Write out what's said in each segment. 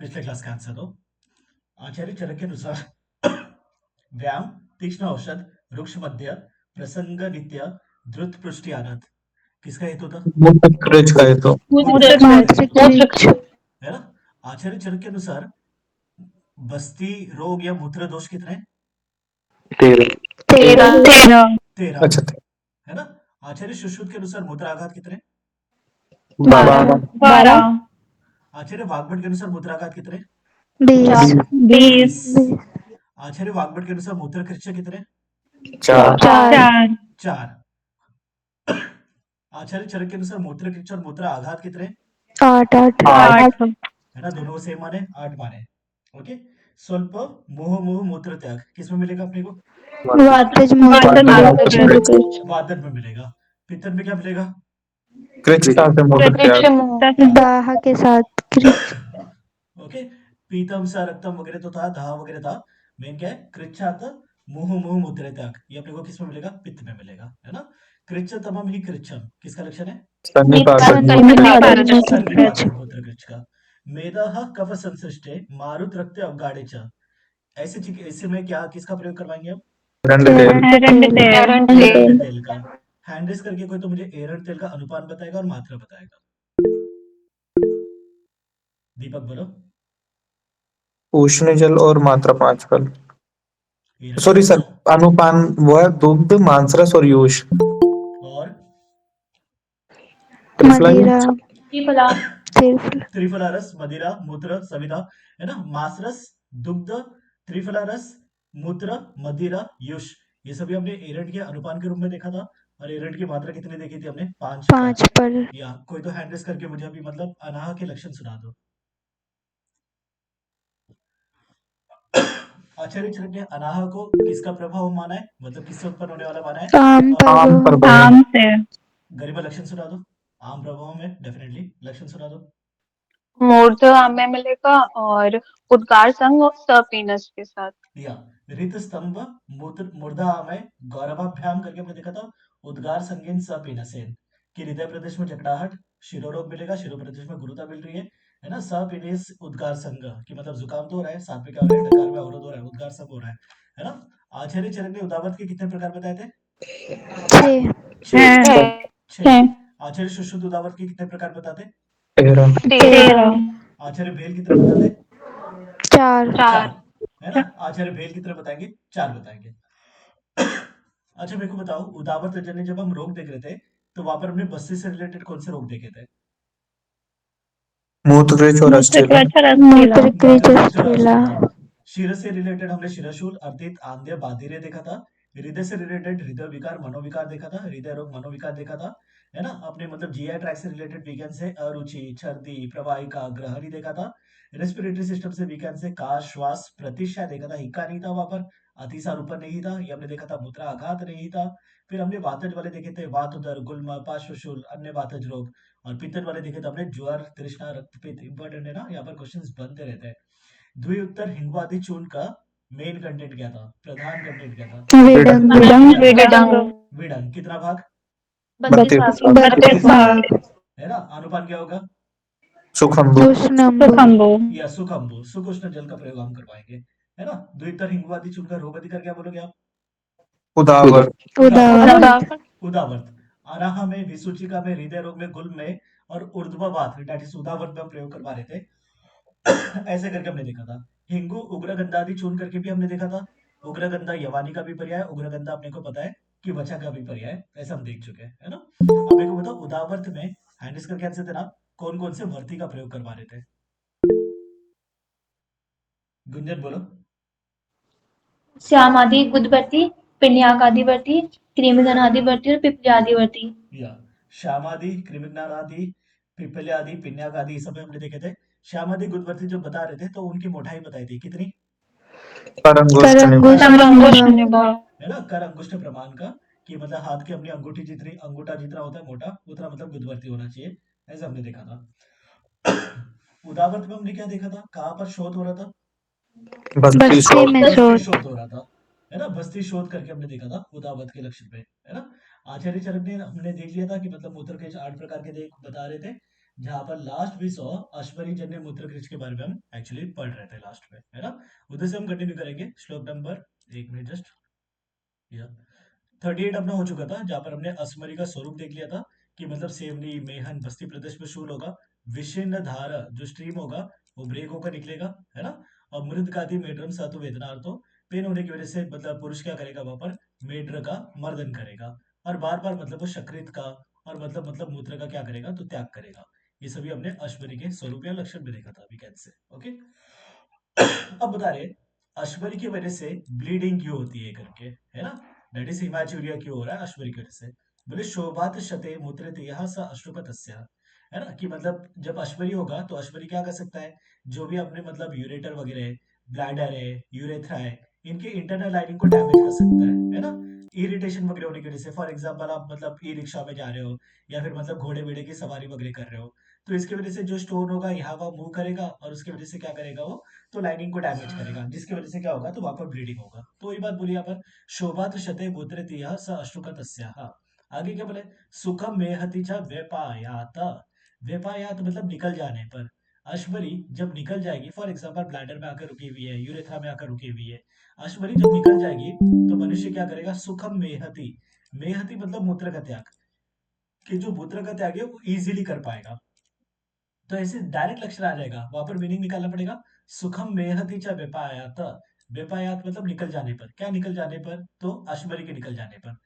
पिछले क्लास का आंसर दो। आचार्य चरक के अनुसार व्यायाम, तीक्ष्ण औषध, रुक्ष मध्य, प्रसंग नित्य, द्रुत पृष्टि आनंद किसका हेतु था? मूत्रज का है तो मूत्रज है ना? आचार्य चरक के अनुसार बस्ती रोग या मूत्र दोष कितने? 13 13 अच्छा है ना? आचार्य सुश्रुत के अनुसार मूत्राघात कितने? 12 आचार्य वाग्भट के अनुसार मूत्राघात कितने? 20 20 आचार्य वाग्भट के अनुसार मूत्र कृच्य कितने? 4 4 आचार्य चरक के अनुसार मूत्र कृच्य और मूत्र आघात कितने? 8 है ना? दोनों को सेम माने, 8 माने। ओके। स्वल्प मोह मोह मूत्र त्याग किसमें मिलेगा अपने को? वातज मूत्र वादन में मिलेगा। पित्तन में क्या मिलेगा? कृच का से मूत्र दाह के साथ कृच ओके। पीतम सा रक्तम वगैरह तो था, दाह वगैरह था। मेन क्या है? कृच्छात मुंह मुंह मूत्र त्याग ये अपने को किसमें मिलेगा? पित्त में मिलेगा, है ना? कृच्छ तमम ही कृच्छम किसका लक्षण है? सन्निपातक मूत्र कृच्छ का। मेदः कफ संसृष्टे मारुत रक्त अवगाढ़े च ऐसे में क्या किसका प्रयोग करवाएंगे हम? एरंड तेल का। हैंड्रिस करके कोई तो मुझे एरंड तेल का अनुपान बताएगा और मात्रा बताएगा। दीपक बोलो। उष्ण जल और मात्रा 5 फल। एरंड सॉरी तेल सर, अनुपान वो है दुग्ध, मांसरस और यूष। और मदिरा त्रिफला रस, मदिरा, मूत्र, सविधा, है ना? मांसरस, दुग्ध, त्रिफला रस, मूत्र, मदिरा, युष ये सभी हमने एरंड के अनुपान के रूप में देखा था। और एरंड की मात्रा कितनी देखी थी हमने? 5 पर या कोई तो हैंड रेस करके मुझे अभी मतलब अनाह के लक्षण सुना दो। आचार्य चरक ने अनाह को किसका प्रभाव माना है? मतलब किससे उत्पन्न होने वाला माना है? आम पर गरिमा लक्षण सुना दो। आम प्रभाव में डेफिनेटली लक्षण सुना दो। मूर्ध में मिलेगा और उद्गार संघ और सपीनस के साथ। या रित स्तंभ मूर्धा में गौरवाभ्याम करके हमने देखा था। उद्गार संगीन सपीनसेन कि हृदय प्रदेश में जकड़ाहट, शिरोरोग मिलेगा, शिरो प्रदेश में गुरुता मिल रही है ना? सपीनेस उद्गार संघ की मतलब जुकाम तो हो रहा है, साथ में क्या हो रहा है? डकार में अवरोध हो रहा है, उद्गार संघ हो रहा है ना? आचार्य चरक ने उदावत के कितने प्रकार बताए थे? 6 आचार्य सुश्रुत उदावत के कितने प्रकार बताते? 13 आचार्य भेल कितने बताते? 4 है ना? आचार्य भेल कितने बताएंगे? 4 बताएंगे। अच्छा मेरे को बताओ, उदावत जन्य जब हम रोग देख रहे थे तो वहां पर हमने बस्ती से रिलेटेड कौन से रोग देखे थे? मूत्रज और अस्थिला। मूत्र कृच शिर से रिलेटेड हमने शिरशूल अर्थित आंध्य बाधिरे देखा था। हृदय से रिलेटेड हृदय विकार मनोविकार देखा था, हृदय रोग मनोविकार देखा था, है ना? अपने मतलब जीआई ट्रैक से रिलेटेड वीकेंड से अरुचि, छर्दी, प्रवाहिका, ग्रहणी देखा था। रेस्पिरेटरी सिस्टम से वीकेंड से काश, श्वास, प्रतिशा देखा था। हिक्का नहीं था वहां पर, अतिसार ऊपर नहीं था, ये हमने देखा था। मूत्रा आघात नहीं था। फिर हमने वातज वाले देखे थे, वात उदर, गुल्म, पार्श्वशूल, अन्य वातज रोग। और पित्तन वाले देखे थे हमने, ज्वर, तृष्णा, रक्तपित्त। इंपॉर्टेंट है ना, यहाँ पर क्वेश्चंस बनते रहते हैं। द्विउत्तर हिंगवादी चूर्ण का मेन कंटेंट क्या था? प्रधान कंटेंट क्या था? विडंग कितना भाग? 32 भाग है ना? अनुपान क्या होगा? सुखम्बु या सुखम्बु, सुख उष्ण जल का प्रयोग हम करवाएंगे, है ना? द्विउत्तर हिंगवादी चूर्ण का रोग अधिकार क्या बोलोगे आप? उदावर उदावर्त। आराह में, विसूचिका में, हृदय रोग में, गुल्म में और ऊर्ध्ववात दैट इज उदावर्त में हम प्रयोग करवा रहे थे। ऐसे करके हमने देखा था। हिंगू उग्रगंधादि चूर्ण करके भी हमने देखा था। उग्रगंधा यवानी का भी पर्याय, उग्रगंधा अपने को पता है कि वचा का भी पर्याय, ऐसा हम देख चुके हैं, है ना? अब मेरे को बताओ, उदावर्त में हैंडिस का आंसर देना, कौन कौन से वर्ती का प्रयोग करवा रहे थे? गुंजन बोलो। श्यामादि गुदवर्ती, पिण्याकादिवर्ती, कृमिघनादिवर्ती और पिप्पल्यादिवर्ती। या श्यामादि, कृमिघ्नादि, पिप्पल्यादि, पिन्याकादि सब हमने देखे थे। श्यामादि गुदवर्ती जो बता रहे थे तो उनकी मोटाई बताई थी कितनी? परंगुष्ठ है ना? कर अंगुष्ठ प्रमाण का, कि मतलब हाथ की अपनी अंगूठी जितनी, अंगूठा जितना होता है मोटा, उतना मतलब गुदवर्ती होना चाहिए, ऐसा हमने देखा था। उदावर्त में हमने क्या देखा था? कहाँ पर शोध हो रहा था? बस्ती शोध हो रहा था, है ना? बस्ती शोध करके हमने देखा था उदावत के लक्षण पे, है ना? आचार्य चरक ने हमने देख लिया था कि मतलब मूत्र के 8 प्रकार के देख बता रहे थे। जहां पर लास्ट भी सौ अश्वरी जन्य मूत्रकृच के बारे में हम एक्चुअली पढ़ रहे थे लास्ट में, है ना। उधर से हम कंटिन्यू करेंगे श्लोक नंबर, एक मिनट जस्ट, या 38 अपना हो चुका था, जहां पर हमने असमरी का स्वरूप देख लिया था कि मतलब सेवनी मेहन बस्ती प्रदेश में शूल होगा, विशिन्न धार जो स्ट्रीम होगा वो ब्रेक होकर निकलेगा, है ना। और मृद गादी मेड्रम सातु वेदनार्थो, पेन होने की वजह से मतलब पुरुष क्या करेगा वहां पर, मेड्र का मर्दन करेगा, और बार बार मतलब वो शकृत का और मतलब मूत्र का क्या करेगा, तो त्याग करेगा। ये सभी हमने अश्वरी के स्वरूप या लक्षण में देखा था, वी कैन से, ओके। अब बता रहे अश्वरी की वजह से ब्लीडिंग क्यों होती है करके, है ना। दैट इज हिमाचुरिया क्यों हो रहा है अश्वरी की वजह से। बोले शोभात शते मूत्रित यह स अश्रुपतस्य, है ना, कि मतलब जब अश्वरी होगा तो अश्वरी क्या कर सकता है, जो भी अपने मतलब यूरेटर वगैरह है, ब्लैडर है, यूरेथ्रा है, इनके इंटरनल लाइनिंग को डैमेज कर सकता है ना। इरिटेशन वगैरह होने की वजह से, फॉर एग्जाम्पल आप मतलब ई रिक्शा में जा रहे हो या फिर मतलब घोड़े वेड़े की सवारी वगैरह कर रहे हो, तो इसकी वजह से जो स्टोन होगा यहाँ का मूव करेगा और उसकी वजह से क्या करेगा वो, तो लाइनिंग को डैमेज करेगा, जिसकी वजह से क्या होगा, तो वहां पर ब्लीडिंग होगा। तो वही बात बोली यहाँ पर, शोभा शते गोत्रतीय स अश्रुकतस्याः। आगे क्या बोले, सुखम मेहति च व्यपायात, व्यपायात मतलब निकल जाने पर। अश्वरी जब निकल जाएगी, फॉर एग्जाम्पल ब्लैडर में आकर रुकी हुई है, यूरेथ्रा में आकर रुकी हुई है, अश्वरी जब निकल जाएगी तो मनुष्य क्या करेगा, सुखम मेहति, मेहति मतलब मूत्र का त्याग, कि जो मूत्र का त्याग है वो इजीली कर पाएगा। तो ऐसे डायरेक्ट लक्षण आ जाएगा, वहां पर मीनिंग निकालना पड़ेगा। सुखम मेहति च व्यपायात, व्यपायात मतलब निकल जाने पर, क्या निकल जाने पर, तो अश्वरी के निकल जाने पर।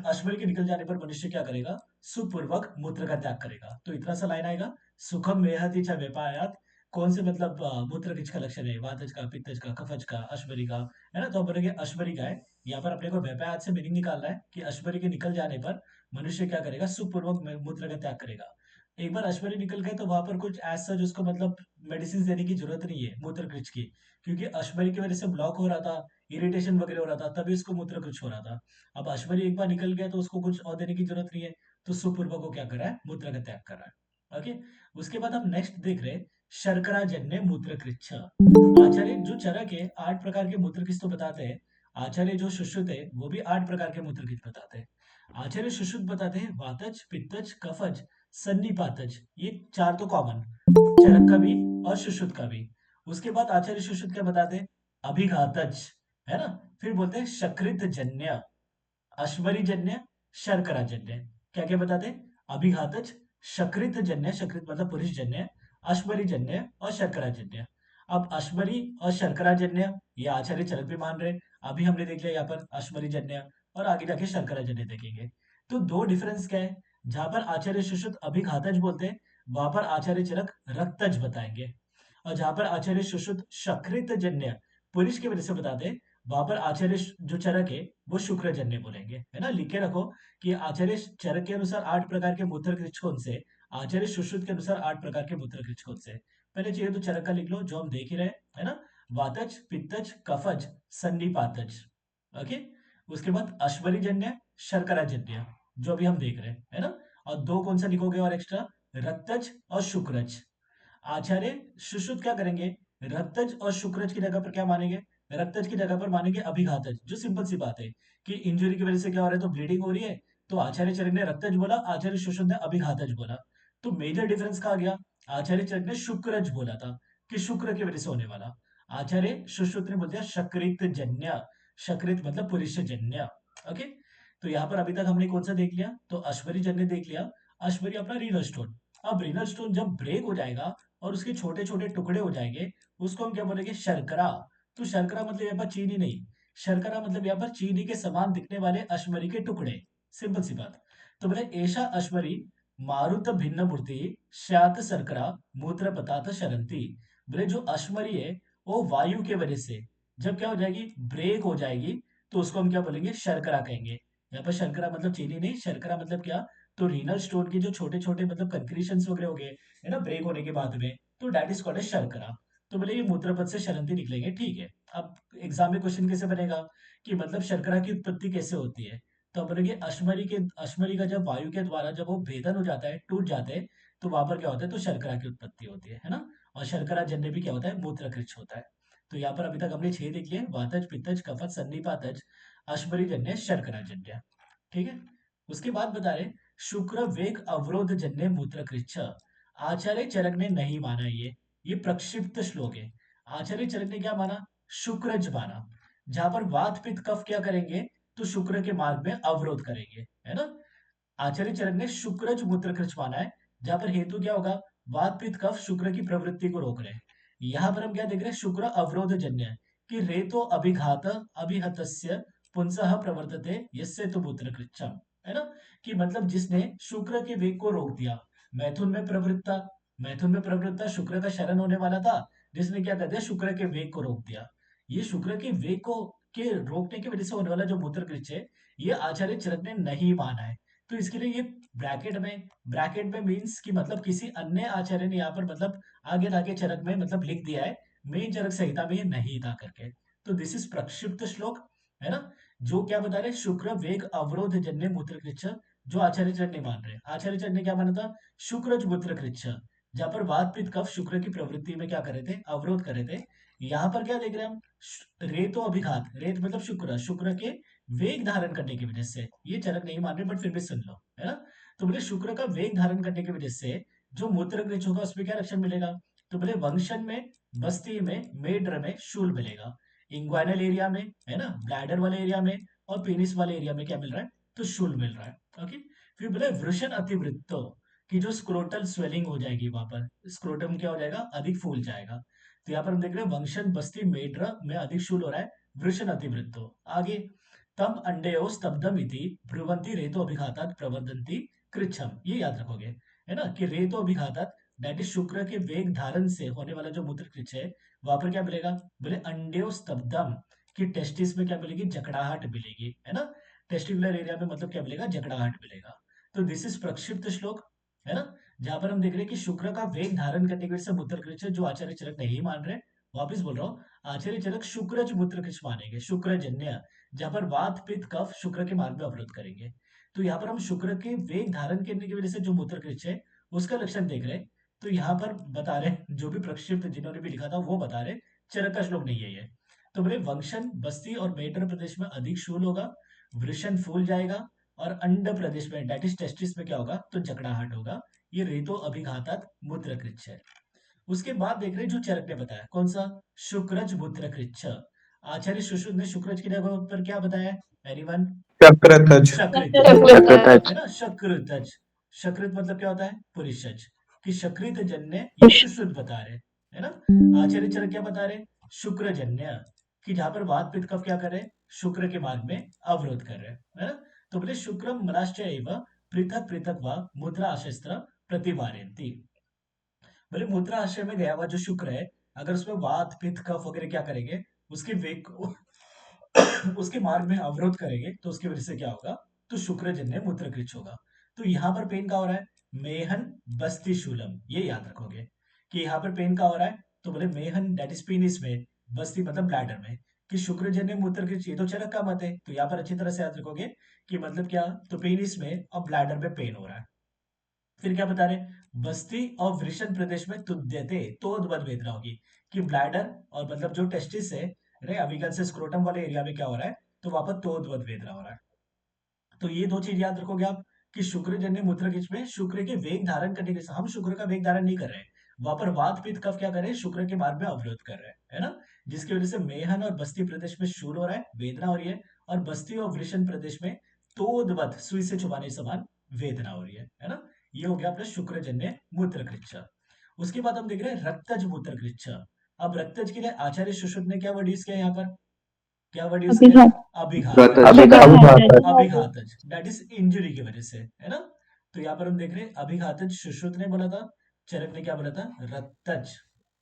अश्वरी के निकल जाने पर मनुष्य क्या करेगा, सुपूर्वक मूत्र का त्याग करेगा। तो इतना सा लाइन आएगा, सुखम मेहति च व्यपायात, कौन से मतलब मूत्र किसका लक्षण है, वातज का, पित्तज का, कफज का, अश्वरी का, है ना। तो हम बोलेंगे अश्वरी का है। यहाँ पर अपने को व्यपायात से मीनिंग निकालना है कि अश्वरी के निकल जाने पर मनुष्य क्या करेगा, सुपूर्वक मूत्र का त्याग करेगा। एक बार अश्वरी निकल गए तो वहां पर कुछ ऐसा सच उसको मतलब मेडिसिन देने की जरूरत नहीं है मूत्रकृच की, क्योंकि अश्वरी की वजह से ब्लॉक हो रहा था, इरिटेशन वगैरह हो रहा था, तभी उसको मूत्रकृच हो रहा था। अब अश्वरी एक बार निकल गया तो उसको कुछ और देने की जरूरत नहीं है, तो सुपूर्व को क्या कर रहा है, मूत्र का त्याग कर रहा है, ओके। उसके बाद हम नेक्स्ट देख रहे हैं, शर्करा जन्य मूत्रकृच्छ। आचार्य जो चरक है 8 प्रकार के मूत्रकृच तो बताते हैं, आचार्य जो सुश्रुत है वो भी 8 प्रकार के मूत्रकृच बताते हैं। आचार्य सुश्रुत बताते हैं वातज, पित्तज, कफज, सन्निपातज, ये 4 तो कॉमन, चरक का भी और सुश्रुत का भी। उसके बाद आचार्य सुश्रुत क्या बताते हैं, अभिघातज, है ना। फिर बोलते हैं शकृत जन्य, अश्वरी जन्य, शर्करा जन्य। क्या क्या बताते हैं, अभिघातज, शकृत जन्य, शकृत मतलब पुरुष जन्य, अश्वरी जन्य और शर्करा जन्य। अब अश्वरी और शर्करा जन्य ये आचार्य चरक भी मान रहे, अभी हमने देख लिया यहाँ पर अश्वरी जन्य, और आगे जाके शर्करा जन्य देखेंगे। तो दो डिफरेंस क्या है, जहां पर आचार्य सुश्रुत अभिघातज बोलते हैं, वहां पर आचार्य चरक रक्तज बताएंगे, और जहां पर आचार्य सुश्रुत शकृत जन्य पुरुष की वजह से बताते हैं, वहां पर आचार्य जो चरक है वो शुक्रजन्य बोलेंगे, है ना। लिख के रखो कि आचार्य चरक के अनुसार 8 प्रकार के मूत्रकृच कौन से, आचार्य सुश्रुत के अनुसार 8 प्रकार के मूत्रकृच कौन से। पहले चाहिए तो चरक का लिख लो जो हम देख ही रहे है ना, वातज, पित्तज, कफज, सन्निपातज, ओके। उसके बाद अश्वरी जन्य, शर्करा जन्य, जो अभी हम देख रहे हैं, है ना। और दो कौन सा लिखोगे और एक्स्ट्रा, रक्तज और शुक्रज। आचार्य सुश्रुत क्या करेंगे, रक्तज और शुक्रज की जगह पर क्या मानेंगे, रक्तज की जगह पर मानेंगे अभिघातज। जो सिंपल सी बात है कि इंजरी की वजह से क्या हो रहा है, तो ब्लीडिंग हो रही है, तो आचार्य चरक ने रक्तज बोला, आचार्य सुश्रुत ने अभिघातज बोला। तो मेजर डिफरेंस कहा गया, आचार्य चरक ने शुक्रज बोला था कि शुक्र की वजह से होने वाला, आचार्य सुश्रुत ने बोल दिया शकृत जन्य, शकृत मतलब पुरुष जन्य, ओके। तो यहाँ पर अभी तक हमने कौन सा देख लिया, तो अश्वरी जन्य देख लिया, अश्वरी अपना रीनल स्टोन। अब रीनल स्टोन जब ब्रेक हो जाएगा और उसके छोटे छोटे टुकड़े हो जाएंगे, उसको हम क्या बोलेंगे, शर्करा। तो शर्करा मतलब यहाँ पर चीनी नहीं, शर्करा मतलब यहाँ पर चीनी के समान दिखने वाले अश्वरी के टुकड़े, सिंपल सी बात। तो बोले ऐसा अश्वरी मारुत भिन्न मूर्ति श्यात शर्करा मूत्र पतात शरंती। बोले जो अश्वरी है वो वायु के वजह से जब क्या हो जाएगी, ब्रेक हो जाएगी, तो उसको हम क्या बोलेंगे, शर्करा कहेंगे। यहाँ पर शर्करा मतलब चीनी नहीं, शर्करा मतलब क्या, तो रीनल स्टोन के जो छोटे छोटे मतलब कंक्रीशन वगैरह हो गए, है ना, ब्रेक होने के बाद में, तो डेट इज कॉल्ड एज शर्करा। तो बोले ये मूत्रपथ से शरंती निकलेंगे, ठीक है। अब एग्जाम में क्वेश्चन कैसे बनेगा कि मतलब शर्करा की उत्पत्ति कैसे होती है, तो अब बोलेंगे अश्मरी का जब वायु के द्वारा जब वो भेदन हो जाता है, टूट जाते हैं, तो वहां पर क्या होता है, तो शर्करा की उत्पत्ति होती है ना। और शर्करा जन्य भी क्या होता है, मूत्रकृच होता है। तो यहाँ पर अभी तक हमने 6 देख लिए, वातज, पित्तज, कफज, सन्निपातज, अश्मरी जन्य, शर्करा जन्य, ठीक है। उसके बाद बता रहे शुक्र वेग अवरोध जन्य मूत्र कृच्छ। आचार्य चरक ने नहीं माना ये प्रक्षिप्त श्लोक है। आचार्य चरक ने क्या माना? शुक्रज माना। जहां पर वात पित्त कफ क्या करेंगे? तो शुक्र के मार्ग में अवरोध करेंगे, है ना। आचार्य चरक ने शुक्रज मूत्र कृच्छ माना है, जहां पर हेतु क्या होगा? वात पित्त कफ शुक्र की प्रवृत्ति को रोक रहे हैं। यहाँ पर हम क्या देख रहे हैं? शुक्र अवरोध जन्य है कि रेतो अभिघात अभिहतस्य पुंसः प्रवर्तते यस्य तो मूत्र कृच्छम, है ना। कि मतलब जिसने शुक्र के वेग को रोक दिया, मैथुन में प्रवृत्ता शुक्र का शरण होने वाला था, जिसने क्या कर दिया? शुक्र के वेग को रोक दिया। ये शुक्र के वेग को के रोकने की वजह से होने वाला जो मूत्र कृच्छ है, ये आचार्य चरक ने नहीं माना है। तो इसके लिए ये ब्रैकेट में मीन्स कि मतलब किसी अन्य आचार्य ने यहाँ पर मतलब आगे चरक में मतलब लिख दिया है, मेन चरक संहिता में ये नहीं था करके। तो दिस इज प्रक्षिप्त श्लोक, है ना। जो क्या बता रहे? शुक्र वेग अवरोध जन्य मूत्र कृच्छ, जो आचार्य चरक नहीं मान रहे। आचार्य चरक ने क्या माना था? शुक्रज मूत्र कृच्छ, जहां पर वात पित्त कफ शुक्र की प्रवृत्ति में क्या करे थे? अवरोध करे थे। यहाँ पर क्या देख रहे हैं हम? रेतो अभिघात, रेत मतलब शुक्र के वेग धारण करने की वजह से, ये चरक नहीं मान रहे बट फिर भी सुन लो, है ना। तो बोले शुक्र का वेग धारण करने की वजह से जो मूत्र कृच्छ होगा उसमें क्या लक्षण मिलेगा? तो बोले वंशन में, बस्ती में, मेड्र में शूल मिलेगा। इंग्वाइनल एरिया में, है ना, ब्लैडर वाले एरिया में और पेनिस वाले एरिया में क्या मिल रहा है? तो शूल मिल रहा है। ओके। फिर बोले वृषण अतिवृत्तो, की जो स्क्रोटल स्वेलिंग हो जाएगी, वहां पर स्क्रोटम क्या हो जाएगा? अधिक फूल जाएगा। तो यहाँ पर हम देख रहे हैं वंशन बस्ती मेड्र में अधिक शूल हो रहा है, वृषण अतिवृत्तो। आगे तम अंडेयो स्तब्धम इति ब्रुवंती रेतो अभिघातात प्रवर्धन्ति कृच्छम, ये याद रखोगे, है ना, कि रेतो अभिघातात दैट इज शुक्र के वेग धारण से होने वाला जो मूत्र कृच्छ है, वहां पर क्या मिलेगा? बोले अंडेयो स्तब्धम, कि टेस्टिस में क्या मिलेगी? जकड़ाहट मिलेगी, है ना। टेस्टिकुलर एरिया में मतलब क्या मिलेगा? जकड़ाहट मिलेगा। तो दिस इज प्रक्षिप्त श्लोक, है ना, जहां पर हम देख रहे हैं कि शुक्र का वेग धारण करने की वजह से मूत्र कृच्छ, जो आचार्य चरक नहीं मान रहे। वापिस बोल रहा हूँ, आचार्य चरक शुक्रज मूत्र कृच्छ मानेंगे, शुक्रजन्य, जहां पर वात पित्त कफ शुक्र के मार्ग में अवरोध करेंगे। तो यहाँ पर हम शुक्र के वेग धारण करने की वजह से जो मूत्र कृच्छ है उसका लक्षण देख रहे हैं। तो यहाँ पर बता रहे, जो भी प्रक्षिप्त जिन्होंने भी लिखा था वो बता रहे, चरक का श्लोक नहीं है ये। तो बोले वंशन बस्ती और मेड्र प्रदेश में अधिक शूल होगा, वृषण फूल जाएगा, और अंड प्रदेश में डेट इज टेस्टिस में क्या होगा? तो जकड़ाहट होगा। ये रेतो अभिघातात मूत्र कृच्छ है। उसके बाद देख रहे हैं जो चरक ने बताया, कौन सा? शुक्रज मूत्र कृच्छ। आचार्य सुश्रुत ने शुक्रज की जगह पर क्या बताया? एनीवन? चक्रध्वज शकृत, है ना, शकृतज। शकृत मतलब क्या होता है? पुरुषज। कि शकृत जन्य, ये सुश्रुत बता रहे, है ना। आचार्य चरक क्या बता रहे? शुक्र जन्य, कि जहां पर वात पित्त कफ क्या कर रहे? शुक्र के मार्ग में अवरोध कर रहे हैं, है ना। तो बोले शुक्रम मलाश्च एव पृथक पृथक व मुद्रा आशस्त्र प्रतिवारयन्ति। बोले मुद्रा आश्रय में गया हुआ जो शुक्र है, अगर उसमें वात पित्त कफ वगैरह क्या करेंगे? उसके वेग को उसके मार्ग में अवरोध करेंगे, तो उसकी वजह से क्या होगा? तो शुक्रजन्य मूत्र कृच्छ होगा। तो यहाँ पर पेन का हो रहा है? मेहन बस्ती शूलम, ये याद रखोगे कि यहाँ पर पेन का हो रहा है। तो बोले मेहन दैट इज पेनिस में, बस्ती मतलब ब्लैडर में, कि शुक्रजन्य मूत्र कृच्छ, ये तो चरक का मत है। तो यहाँ पर अच्छी तरह से याद रखोगे कि मतलब क्या? तो पेनिस में और ब्लैडर में पेन हो रहा है। फिर क्या बता रहे? बस्ती और वृषण प्रदेश में तुद्यते, तोदबद वेदना होगी, कि ब्लैडर और मतलब जो टेस्टिस है, रे अभिगन से स्क्रोटम वाले एरिया में क्या हो रहा है? तो वहां पर तोदबद वेदना हो रहा है। तो ये दो चीज याद रखोगे आप, कि शुक्रजन्य मूत्र कृच्छ में शुक्र के वेग धारण करने के, हम शुक्र का वेग धारण नहीं कर रहे हैं, वहां पर वात पित्त कफ क्या कर रहे हैं? शुक्र के मार्ग में अवरोध कर रहे हैं, है ना। जिसकी वजह से मेहन और बस्ती प्रदेश में शूल हो रहा है, वेदना हो रही है, और बस्ती और वृषण प्रदेश में तोदबद, सुई से चुभाने समान वेदना हो रही है ना। ये हो गया अपना शुक्रजन्य मूत्र कृच्छ। उसके बाद हम देख रहे हैं रक्तज मूत्र कृच्छ। अब रक्तज के लिए आचार्य सुश्रुत ने क्या वर्ड यूज किया यहाँ पर? क्या वर्ड यूज किया? अभिघात, अभिघातज, दैट इज इंजुरी की वजह से, है ना। तो यहाँ पर हम देख रहे हैं अभिघातज सुश्रुत ने बोला था, चरक ने क्या बोला था? रक्तज।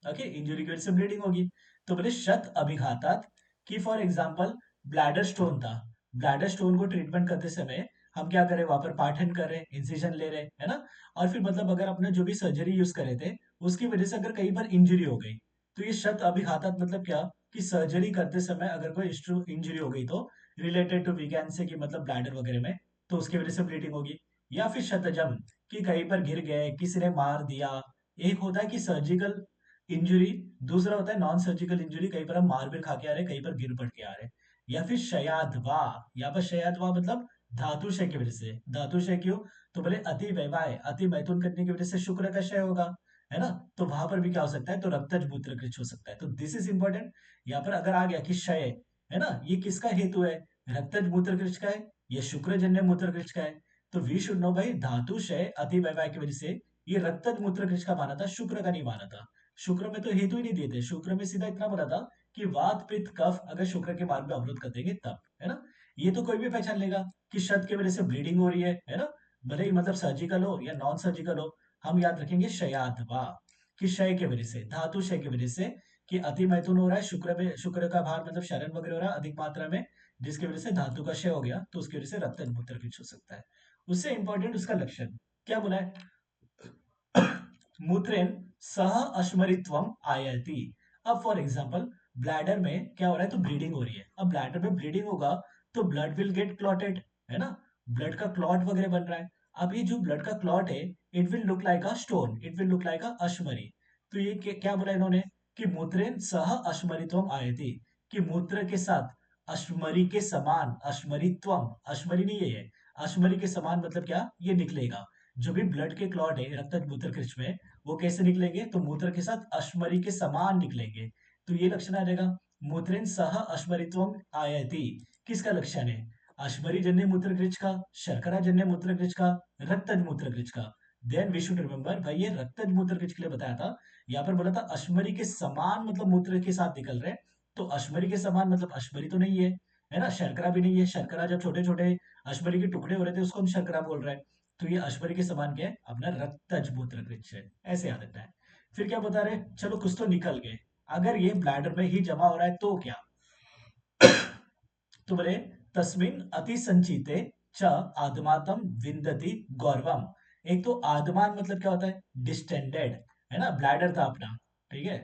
ओके, इंजुरी की वजह से ब्लीडिंग होगी। तो बोले शत अभिघातात, कि फॉर एग्जाम्पल ब्लैडर स्टोन था, ब्लैडर स्टोन को ट्रीटमेंट करते समय हम क्या करें? वहां पर पाठन कर रहे, इंसिजन ले रहे, है ना। और फिर मतलब अगर अपने जो भी सर्जरी यूज करे थे उसकी वजह से अगर कई बार इंजरी हो गई, तो ये शत अभिघातात मतलब क्या? कि सर्जरी करते समय अगर कोई इंजरी हो गई, तो रिलेटेड टू वीकेंड से, कि मतलब ब्लैडर वगैरह में, तो उसकी वजह से ब्लीडिंग होगी। या फिर शतजम, कि कहीं पर गिर गए, किसी ने मार दिया। एक होता है कि सर्जिकल इंजरी, दूसरा होता है नॉन सर्जिकल इंजरी, कहीं पर हम मार भी खा के आ रहे, कहीं पर गिर पड़ के आ रहे। या फिर शयादवा, यहाँ पर शयादवा मतलब धातुशय की वजह से। धातुशय क्यों? तो बोले अति वैवाह, अति मैथुन करने की वजह से शुक्र का क्षय होगा, है ना? तो वहां पर भी क्या हो सकता है? तो रक्तज मूत्रकृच हो सकता है। तो दिस इज इंपॉर्टेंट। यहाँ पर अगर आ गया कि क्षय, है ना, ये किसका हेतु है? रक्तज मूत्रकृच का है, ये शुक्रजन्य मूत्रकृच का है। तो वी शुड नो भाई, धातु क्षय अति वैवाह की वजह से ये रक्तज मूत्रकृच का माना था, शुक्र का नहीं माना था। शुक्र में तो हेतु ही नहीं दिए थे, शुक्र में सीधा इतना बोला था कि वात पित्त कफ अगर शुक्र के मार्ग में अवरोध कर देंगे तब, है ना? ये तो कोई भी पहचान लेगा कि शत की वजह से ब्लीडिंग हो रही है ना? भले ही मतलब सर्जिकल हो या नॉन सर्जिकल हो, हम याद रखेंगे क्षयाथवा, कि क्षय की वजह से, धातु क्षय की वजह से, कि अति मैथुन हो रहा है, शुक्र में, शुक्र का भार मतलब शरण वगैरह हो रहा है अधिक मात्रा में, जिसकी वजह से धातु का क्षय हो गया, तो उसकी वजह से रक्त मूत्रकृच हो सकता है। उससे इंपॉर्टेंट उसका लक्षण क्या बोला है? मूत्रेन सह अश्मरित्वम आयति। अब फॉर एग्जांपल ब्लैडर में क्या हो रहा है? तो ब्लीडिंग हो रही है। अब ब्लैडर में ब्लीडिंग होगा तो ब्लड विल गेट क्लॉटेड, है ना? ब्लड का क्लॉट वगैरह बन रहा है। अब ये जो ब्लड का क्लॉट है, it will look like a stone, it will look like a अश्मरी। तो ये क्या बोला इन्होंने? कि मूत्रेन सह अश्मरित्वम आयति, कि मूत्र के साथ अश्मरी के समान, अश्मरित्वम, अश्मरी नहीं है ये, अश्मरी के समान मतलब क्या? ये निकलेगा। जो भी ब्लड के क्लॉट है रक्त मूत्रकृच में, वो कैसे निकलेंगे? तो मूत्र के साथ अश्मरी के समान निकलेंगे। तो ये लक्षण आ जाएगा, मूत्रेन सह अश्मरित्वम आयति। किसका लक्षण है? अश्मरी जन्य मूत्रकृच का, शर्करा जन्य मूत्रकृच का, रक्तज मूत्रकृच का। देन वी शुड रिमेंबर भाई, ये रक्तज मूत्रकृच के लिए बताया था। यहाँ पर बोला था अश्मरी के समान मतलब मूत्र के साथ निकल रहे हैं। तो अश्मरी के समान मतलब अश्मरी तो नहीं है ना? शर्करा भी नहीं है। शर्करा जब छोटे छोटे अश्मरी के टुकड़े हो रहे थे उसको हम शर्करा बोल रहे हैं। तो ये अश्मरी के समान क्या है? अपना रक्तज मूत्रकृच है। ऐसे याद रखना है। फिर क्या बता रहे? चलो कुछ तो निकल गए। अगर ये ब्लैडर में ही जमा हो रहा है तो क्या? तो बोले तस्मिन अति संचिते च आदमातम विंदति गौरवम। एक तो आदमान मतलब क्या होता है? डिस्टेंडेड, है ना? ब्लैडर था अपना, ठीक है?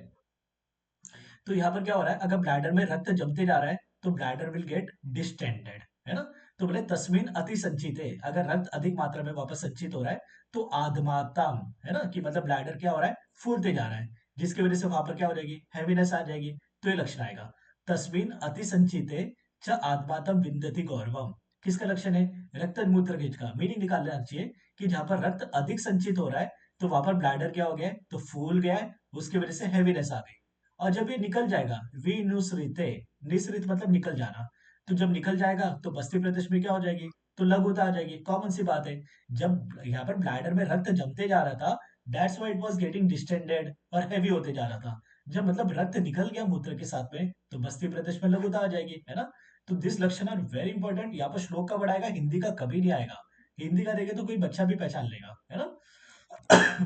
तो यहाँ पर क्या हो रहा है? अगर ब्लैडर में रक्त जमते जा रहा है तो ब्लैडर विल गेट डिस्टेंडेड, है ना? तो बोले तस्मिन अति संचिते, अगर रक्त अधिक मात्रा में वापस संचित हो रहा है तो आदमातम, है ना, कि मतलब ब्लैडर क्या हो रहा है? फूलते जा रहा है, जिसकी वजह से वहां पर क्या हो जाएगी? हैवीनेस आ जाएगी। तो ये लक्षण आएगा, तस्मिन अति संचिते च आत्मातम विंदति गौरवम। किसका लक्षण है? रक्त मूत्र का। मीनिंग निकाल लेना चाहिए कि जहां पर रक्त अधिक संचित हो रहा है तो वहां पर ब्लैडर क्या हो गया है? तो फूल गया है, उसकी वजह से हैवीनेस आ गई। और जब ये निकल जाएगा, विनुसृते, निसृत मतलब निकल जाना, तो जब निकल जाएगा तो बस्ती प्रदेश में क्या हो जाएगी? तो लघुता आ जाएगी। कॉमन सी बात है, जब यहाँ पर ब्लैडर में रक्त जमते जा रहा था, that's why it was getting distended और हैवी होते जा रहा था। जब मतलब रक्त निकल गया मूत्र के साथ में, तो बस्ती प्रदेश में लघुता आ जाएगी, है ना? तो दिस लक्षण आर वेरी इंपॉर्टेंट। यहाँ पर श्लोक का वर्ड आएगा, हिंदी का कभी नहीं आएगा। हिंदी का देखे तो कोई बच्चा भी पहचान लेगा, है ना?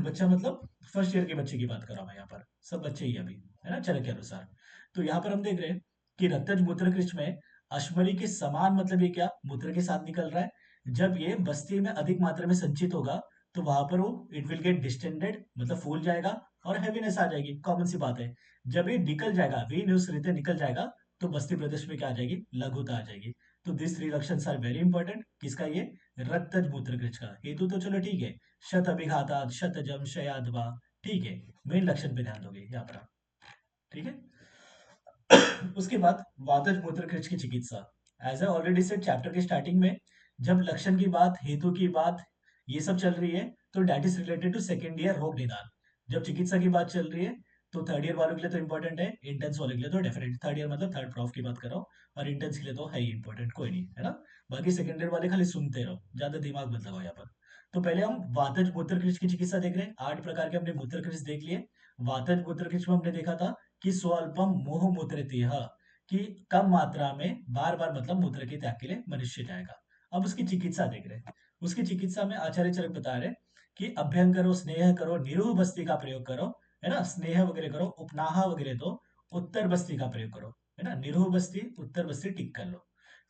बच्चा मतलब फर्स्ट ईयर के बच्चे की बात कर रहा हूं मैं यहाँ पर, सब बच्चे ही अभी, है ना, चरक के अनुसार। तो यहाँ पर हम देख रहे हैं कि रक्तज मूत्रकृच में अश्मरी के समान मतलब ये क्या? मूत्र के साथ निकल रहा है। जब ये बस्ती में अधिक मात्रा में संचित होगा तो वहां पर वो इट विल गेट डिस्टेंडेड मतलब फूल जाएगा और हैवीनेस आ जाएगी। कॉमन सी बात है। जब ये निकल जाएगा, वी न्यूज रीते निकल जाएगा, तो बस्ती प्रदेश में क्या आ जाएगी? लघुता आ जाएगी। तो दिस थ्री लक्षण आर वेरी इंपॉर्टेंट। किसका? ये रक्तज मूत्रकृच का। हेतु तो चलो ठीक है, शत अभिघातात शतजम शयादवा, ठीक है, मेन लक्षण पे ध्यान दोगे यहाँ पर आप, ठीक है? उसके बाद वातज मूत्रकृच की चिकित्सा। As I already said chapter के स्टार्टिंग में, जब लक्षण की बात, हेतु की बात, ये सब चल रही है, तो that is related to second year रोग निदान। जब चिकित्सा की बात चल रही है तो थर्ड ईयर वालों के लिए तो इंपॉर्टेंट है, इंटेंस वालों के लिए तो डेफिनेट, थर्ड ईयर मतलब थर्ड प्रॉफ की बात कर रहा हूँ, और इंटेंस के लिए तो है ही इंपॉर्टेंट, कोई नहीं, है ना? बाकी सेकेंड ईयर वाले खाली सुनते रहो, ज्यादा दिमाग मत लगाओ यहाँ पर। तो पहले हम वातज मूत्रकृच की चिकित्सा देख रहे हैं। 8 प्रकार के हमने मूत्रकृच देख लिए। वातज मूत्रकृच में हमने देखा था कि स्वल्पम मोह मूत्रतीह, कि कम मात्रा में बार बार मतलब मूत्र के त्याग के लिए मनुष्य जाएगा। अब उसकी चिकित्सा देख रहे हैं। उसकी चिकित्सा में आचार्य चरक बता रहे कि अभ्यंग करो, स्नेह करो, निरूह बस्ती का प्रयोग करो, है ना, स्नेह वगैरह करो, उपनाह वगैरह तो उत्तर बस्ती का प्रयोग करो, है ना, निरूह बस्ती उत्तर बस्ती टिक कर लो।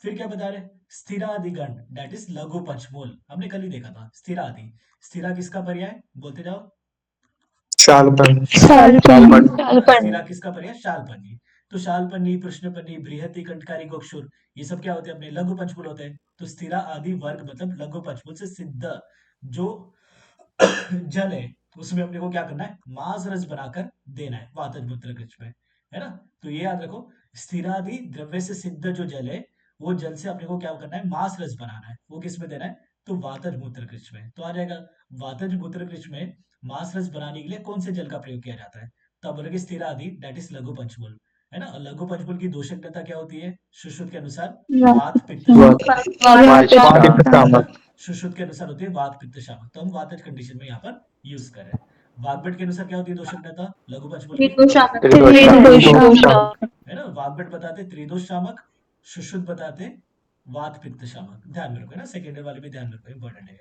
फिर क्या बता रहे? स्थिरादिगण, दैट इज लघु पंचमूल, हमने कल ही देखा था। स्थिरादि, स्थिरा किसका पर्याय? बोलते जाओ। शालपन। सालपन। स्थिरा किसका पर्याय? शालपनी। तो शालपनी, कृष्णपनी, बृहति, कंटकारी, गोक्षुर, ये सब क्या होते हैं? अपने लघु पंचमूल होते हैं। तो स्थिरा आदि वर्ग मतलब लघु पंचमूल से सिद्ध जो जल है, उसमें अपने को क्या करना है? मांस रस बनाकर देना है वातज मूत्रकृच में, है ना? तो ये याद रखो, स्थिरादि द्रव्य से सिद्ध जो जल है वो जल से अपने को क्या करना है, मांस रस बनाना है। वो किस में देना है, तो वातज मूत्र कृच में। तो आ जाएगा वातज मूत्र कृच में मांस रस बनाने के लिए कौन से जल का प्रयोग किया जाता है, तो आप बोलोगे स्थिर आदि, दैट इज लघु पंचमूल, है ना। और लघु पंचमूल की दोषज्ञता क्या होती है, सुश्रुत के अनुसार वात पित्त वात शामक, वात है ना। शामक सुश्रुत के अनुसार होती है वात पित्त शामक, तो हम वातज कंडीशन में यहाँ पर यूज कर रहे हैं। वाग्भट के अनुसार क्या होती है दोषज्ञता लघु पंचमूल की, त्रिदोष त्रिदोष है ना। वाग्भट बताते त्रिदोष शामक, सुश्रुत बताते वात पित्त शामक। ध्यान में रखो, है ना, सेकेंडरी वाले भी ध्यान में रखो, इंपॉर्टेंट है।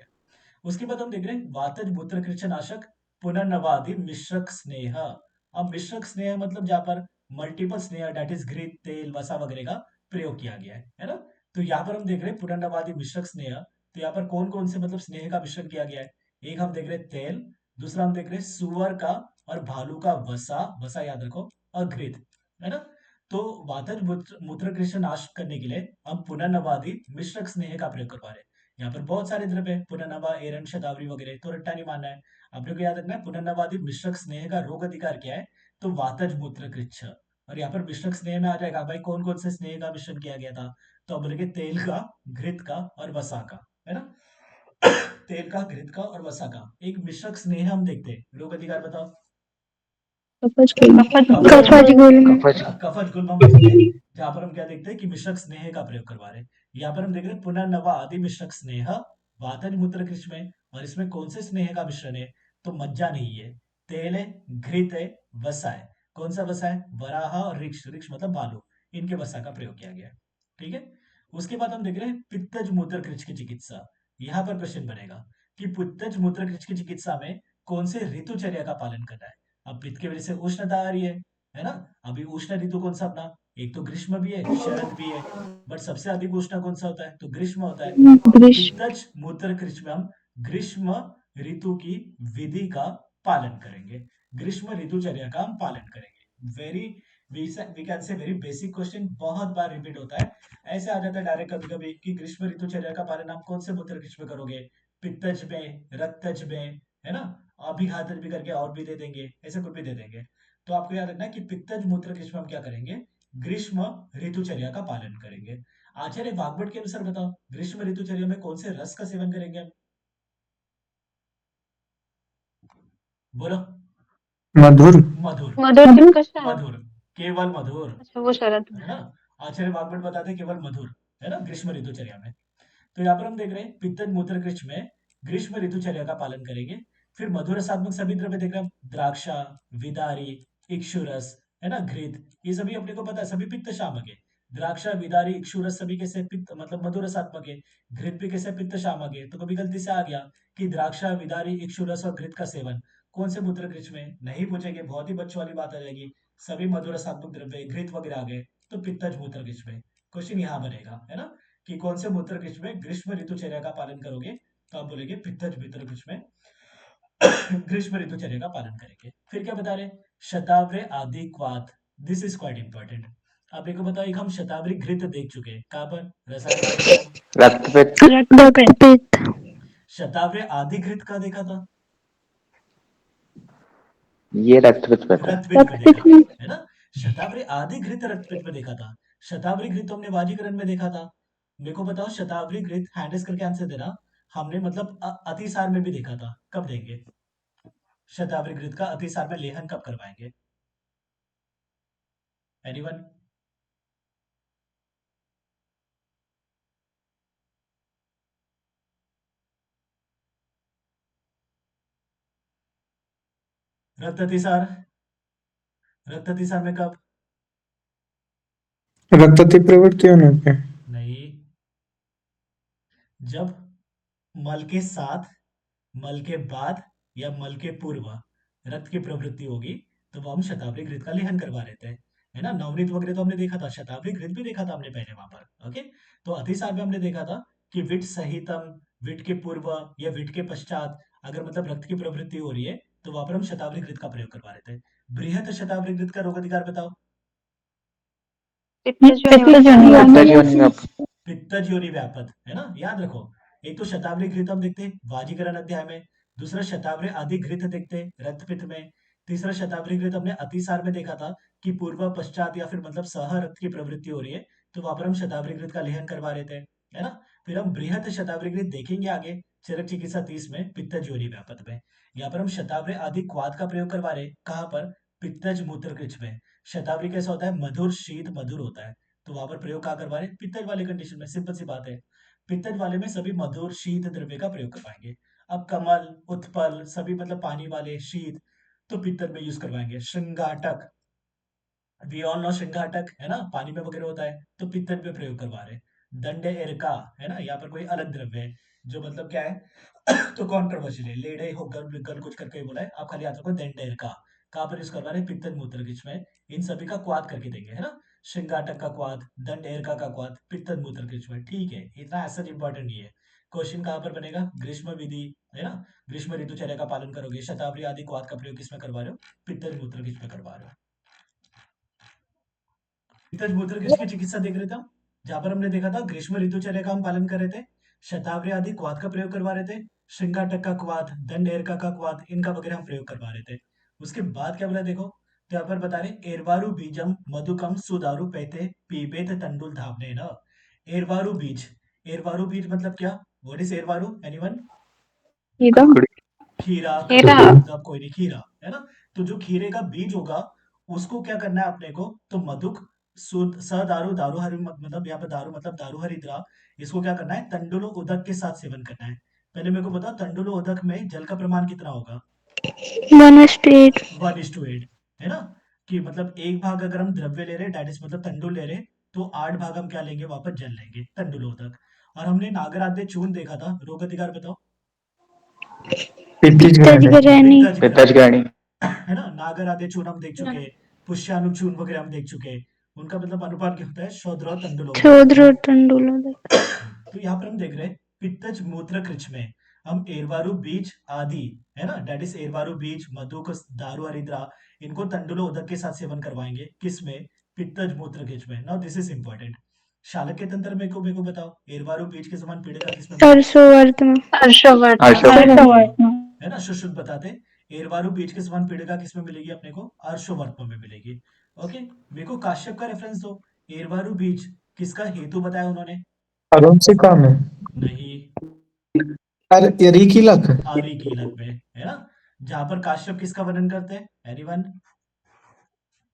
उसके बाद हम देख रहे हैं वातज मूत्र कृच्छ नाशक पुनर्नवादि मिश्रक स्नेह। अब मिश्रक स्नेह मतलब जहां पर मल्टीपल स्नेह, डेट इज घृत तेल वसा वगैरह का प्रयोग किया गया है ना। तो यहाँ पर हम देख रहे हैं पुनर्नवादि मिश्रक स्नेह, तो यहाँ पर कौन कौन से मतलब स्नेह का मिश्रण किया गया है, एक हम देख रहे हैं तेल, दूसरा हम देख रहे हैं सुअर का और भालू का वसा, वसा याद रखो, और घृत, है ना। तो वातज मूत्र कृच्छ नाश करने के लिए हम पुनर्नवादि मिश्रक स्नेह का प्रयोग करवा रहे हैं। यहाँ पर बहुत सारे द्रव्य है, पुनर्नवा, एरन, शतावरी वगैरह, तो रट्टा नहीं मानना है। अपने को याद रखना है पुनर्नवादी मिश्रक स्नेह का रोग अधिकार क्या है, तो वातज मूत्र कृच्छ। और यहाँ पर मिश्रक स्नेह में आ जाएगा भाई कौन कौन से स्नेह का मिश्रण किया गया था, तो अब बोलेंगे तेल का, घृत का और वसा का, है ना। तेल का, घृत का और वसा का एक मिश्रक स्नेह हम देखते हैं, रोग अधिकार बताओ। कफज गुल्म कफज गुल्म हम देखते हैं, जहां पर हम क्या देखते हैं कि मिश्रक स्नेह का प्रयोग करवा रहे हैं। यहाँ पर हम देख रहे हैं पुनर्नवा आदि मिश्रक स्नेह वातज मूत्र कृच्छ में, और इसमें कौन से स्नेह का मिश्रण है, तो मज्जा नहीं है, तेल है, घृत है, वसा है। कौन सा वसा है, वराह और ऋक्ष, ऋक्ष मतलब भालू, इनके वसा का प्रयोग किया गया है। ठीक है। उसके बाद हम देख रहे हैं पित्तज मूत्र कृच्छ की चिकित्सा। यहाँ पर प्रश्न बनेगा कि पित्तज मूत्र कृच्छ की चिकित्सा में कौन से ऋतुचर्या का पालन करना है। अब पित्त की वजह से उष्णता आ रही है ना। अभी उष्ण ऋतु कौन सा अपना, एक तो ग्रीष्म भी है, शरद भी है, बट सबसे अधिक उष्ण कौन सा होता है, तो ग्रीष्म होता है। तो ग्रीष्म पित्तज मूत्र कृच्छ में हम ग्रीष्म ऋतु की विधि का पालन करेंगे, ग्रीष्म ऋतुचर्या का हम पालन करेंगे। Very we can say very basic question, बहुत बार रिपीट होता है। ऐसे आ जाता है डायरेक्ट कभी कभी कि ग्रीष्म ऋतुचर्या का पालन आप कौन से मूत्र कृच्छ में करोगे, पित्तज में, रक्तज में, है ना। अभिघातज भी करके और भी दे देंगे, ऐसे कुछ भी दे देंगे। तो आपको याद रखना है कि पित्तज मूत्र कृच्छ में हम क्या करेंगे, ग्रीष्म ऋतुचर्या का पालन करेंगे। आचार्य वाग्भट के अनुसार बताओ ग्रीष्म ऋतुचर्या में कौन से रस का सेवन करेंगे हम, बोलो। मधुर मधुर, मधुर किसका शरद? मधुर, केवल मधुर, अच्छा वो शरद में। है ना। आचार्य वाग्भट बताते हैं केवल मधुर, है ना, ग्रीष्म ऋतुचर्या में। तो यहाँ पर हम देख रहे हैं पित्तज मूत्र कृच्छ में ग्रीष्म ऋतुचर्या का पालन करेंगे। फिर मधुरसात्मक सभी द्रव्य देख रहे हैं, द्राक्षा, विदारी, इक्षुरस, है ना, घृत, ये सभी अपने को पता है सभी पित्त शामक है। द्राक्षा, विदारी, इक्षुरस सभी कैसे पित्त मतलब मधुरसात्मक है, घृत भी कैसे पित्त शामक है। तो कभी गलती से आ गया कि द्राक्षा, विदारी, इक्षुरस और घृत का सेवन कौन से मूत्र कृच्छ में, नहीं पूछेंगे, बहुत ही बच्चों वाली बात आ जाएगी, सभी मधुरसात्मक द्रव्य घृत वगैरह आ गए तो पित्तज मूत्र कृच्छ में। क्वेश्चन यहाँ बनेगा, है ना, कि कौन से मूत्र कृच्छ में ग्रीष्म ऋतुचर्या का पालन करोगे, तो आप बोलेंगे पित्तज मूत्र कृच्छ में ग्रीष्म ऋतुचर्या का पालन करेंगे। फिर क्या बता रहे, शताव्रे आदि क्वाथ, दिस इज क्वाइट इंपॉर्टेंट। अब एक बताओ, एक हम शतावरी घृत देख चुके हैं, कहां पर, रसायन पाठ्यक्रम, रक्तपित्त रक्तपित्त शतावरे आदि घृत का देखा था, ये रक्तपित्त पे था। रक्तपित्त में देखा, है ना। शतावरी आदि घृत रक्तपित्त में देखा था, शतावरी घृत तो हमने वाजीकरण में देखा था। मेरे को बताओ शतावरी घृत, हैंडस करके आंसर देना, हमने मतलब अतिसार में भी देखा था, कब देंगे शतावरी घृत का अतिसार में लेहन कब करवाएंगे, एनीवन। रक्त अतिसार, रक्त अतिसार में कब, रक्तति प्रवृत्ति होने पे नहीं, जब मल के साथ, मल के बाद या मल के पूर्व रक्त की प्रवृत्ति होगी, तो वो हम शतावरी घृत का लेहन करवा लेते हैं, है ना। नवनीत वगैरह तो हमने देखा था, शतावरी घृत भी देखा था हमने पहले वहां पर, ओके। तो अतिसार में हमने देखा था कि विट सहितम, विट के पूर्व या विट के पश्चात अगर मतलब रक्त की प्रवृत्ति हो रही है, तो वहां पर हम शतावरी घृत का प्रयोग करवा लेते हैं। बृहत शतावरी घृत का रोग अधिकार बताओ, पित्त जो पित्त नहीं जोनि पित्तज योनि में पित्तज योनि व्यापत, है ना, याद रखो। एक तो शतावरी घृत हम देखते हैं वाजीकरण अध्याय में, दूसरा शतावरी आदि घृत देखते हैं रक्त पित्त में, तीसरा शतावरी घृत हमने अतिसार में देखा था कि पूर्व पश्चात या फिर मतलब सह रक्त की प्रवृत्ति हो रही है, तो वहां पर हम शतावरी का लेहन करवा रहे थे, है ना। फिर हम बृहत शतावरी देखेंगे आगे चरक चिकित्सा 30 में पित्तज योनि व्यापत में। यहाँ पर हम शतावरी आदि क्वाद का प्रयोग करवा रहे हैं, कहाँ पर? पित्तज मूत्रकृच में। शतावरी कैसा होता है? मधुर शीत मधुर होता है, तो वहां पर प्रयोग कहाँ करवा रहे हैं? पित्तज वाले कंडीशन में, सिंपल सी बात है। पित्तज वाले में सभी मधुर शीत द्रव्य का प्रयोग करवाएंगे। अब कमल उत्पल सभी मतलब पानी वाले शीत, तो पित्तज में यूज करवाएंगे। श्रृंगाटक, वी ऑल नो श्रृंगाटक है ना, पानी में वगैरह होता है, तो पित्तज में प्रयोग करवा रहे हैं। दंड एरका है ना, यहाँ पर कोई अलग द्रव्य है जो मतलब क्या है तो कॉन्ट्रोवर्शियल है, लेडे हो गल गल कुछ करके बोला है, आप खाली याद रखो दंड एरका कहाँ पर यूज करवा रहे हैं? पित्तज मूत्रकिच में। इन सभी का क्वाद करके देंगे, है ना। श्रृंगाटक का क्वाद, दंड एरका का क्वाद, पित्तज मूत्रकिच में, ठीक है, इतना ऐसा इंपॉर्टेंट नहीं है। क्वेश्चन कहाँ पर बनेगा? ग्रीष्म विधि, है ना, ग्रीष्म ऋतुचर्या का पालन करोगे, शतावरी आदि क्वाद का प्रयोग किसमें करवा रहे हो? पित्तज मूत्रकिच में करवा रहे हो। पित्तज मूत्रकिच की चिकित्सा देख रहे थे हम, जहां पर हमने देखा था ग्रीष्म ऋतुचर्या का हम पालन कर रहे थे, शतावरी आदि क्वाद का प्रयोग करवा रहे थे, श्रृंगाटक का क्वाद, दंड एरका का क्वाद, इनका वगैरह हम प्रयोग करवा रहे थे। उसके बाद क्या बोला देखो, तो यहाँ पर बता रहे एरवारु बीजम मधुकम सुदारु पैते पीबेत तंडुल धावने न। एरवारु बीज, एरवारु बीज मतलब क्या? व्हाट इज एरवारु? एनीवन? हीरा खीरा, खीरा। ककड़ी, मतलब कोई नहीं, खीरा है ना। तो जो खीरे का बीज होगा उसको क्या करना है अपने को? तो मधुक शुद्ध सदारु, दारू हरि मतलब यहाँ पे दारू मतलब दारू हरिद्रा, इसको क्या करना है? तंडुलो उदक के साथ सेवन करना है। पहले मेरे को बताओ तंडुलो उदक में जल का प्रमाण कितना होगा? 1:8 1:8, है ना। कि मतलब एक भाग अगर हम द्रव्य ले रहे हैं, डेट इज मतलब तंडुल ले रहे हैं, तो 8 भाग हम क्या लेंगे? वापस जल लेंगे, तंडुलोदक। और हमने नागराद्य चूर्ण देखा था, रोग अधिकार बताओ। पित्तिज पित्तज ग्रहण ग्रहणी पित्तज ग्रहणी है ना। नागर आदि चूर्ण हम देख चुके हैं, पुष्यानु चूर्ण वगैरह हम देख चुके हैं, उनका मतलब अनुपात क्या होता है? शोधरा और तंडुलोदक। शोधरो तंडुलोदक तो यहाँ पर हम देख रहे हैं पित्तज मूत्र कृच में हम एरवारु बीज आदि, है ना, डेट इज एरवारु बीज मधुक दारू हरिद्रा, इनको तंडुलोदक के साथ सेवन करवाएंगे, किसमें? पित्तज मूत्र कृच में। Now this is important. शालक्य तंत्र में को मेरे को बताओ, एरवारु बीज के समान पीड़िका किसमें मिलेगी? हर्षवर्धन हर्षवर्धन। है ना, सुश्रुत बताते एरवारु बीज के समान पीड़िका किसमें मिलेगी अपने को? अर्शवर्त्म में मिलेगी। ओके, मेरे को काश्यप का रेफरेंस दो। एरवारु बीज किसका हेतु बताया उन्होंने? अरुणसिका में नहीं, अरे रिकीलक आर्य कीलक में, है ना। जहां पर काश्यप किसका वर्णन करते हैं? एनीवन?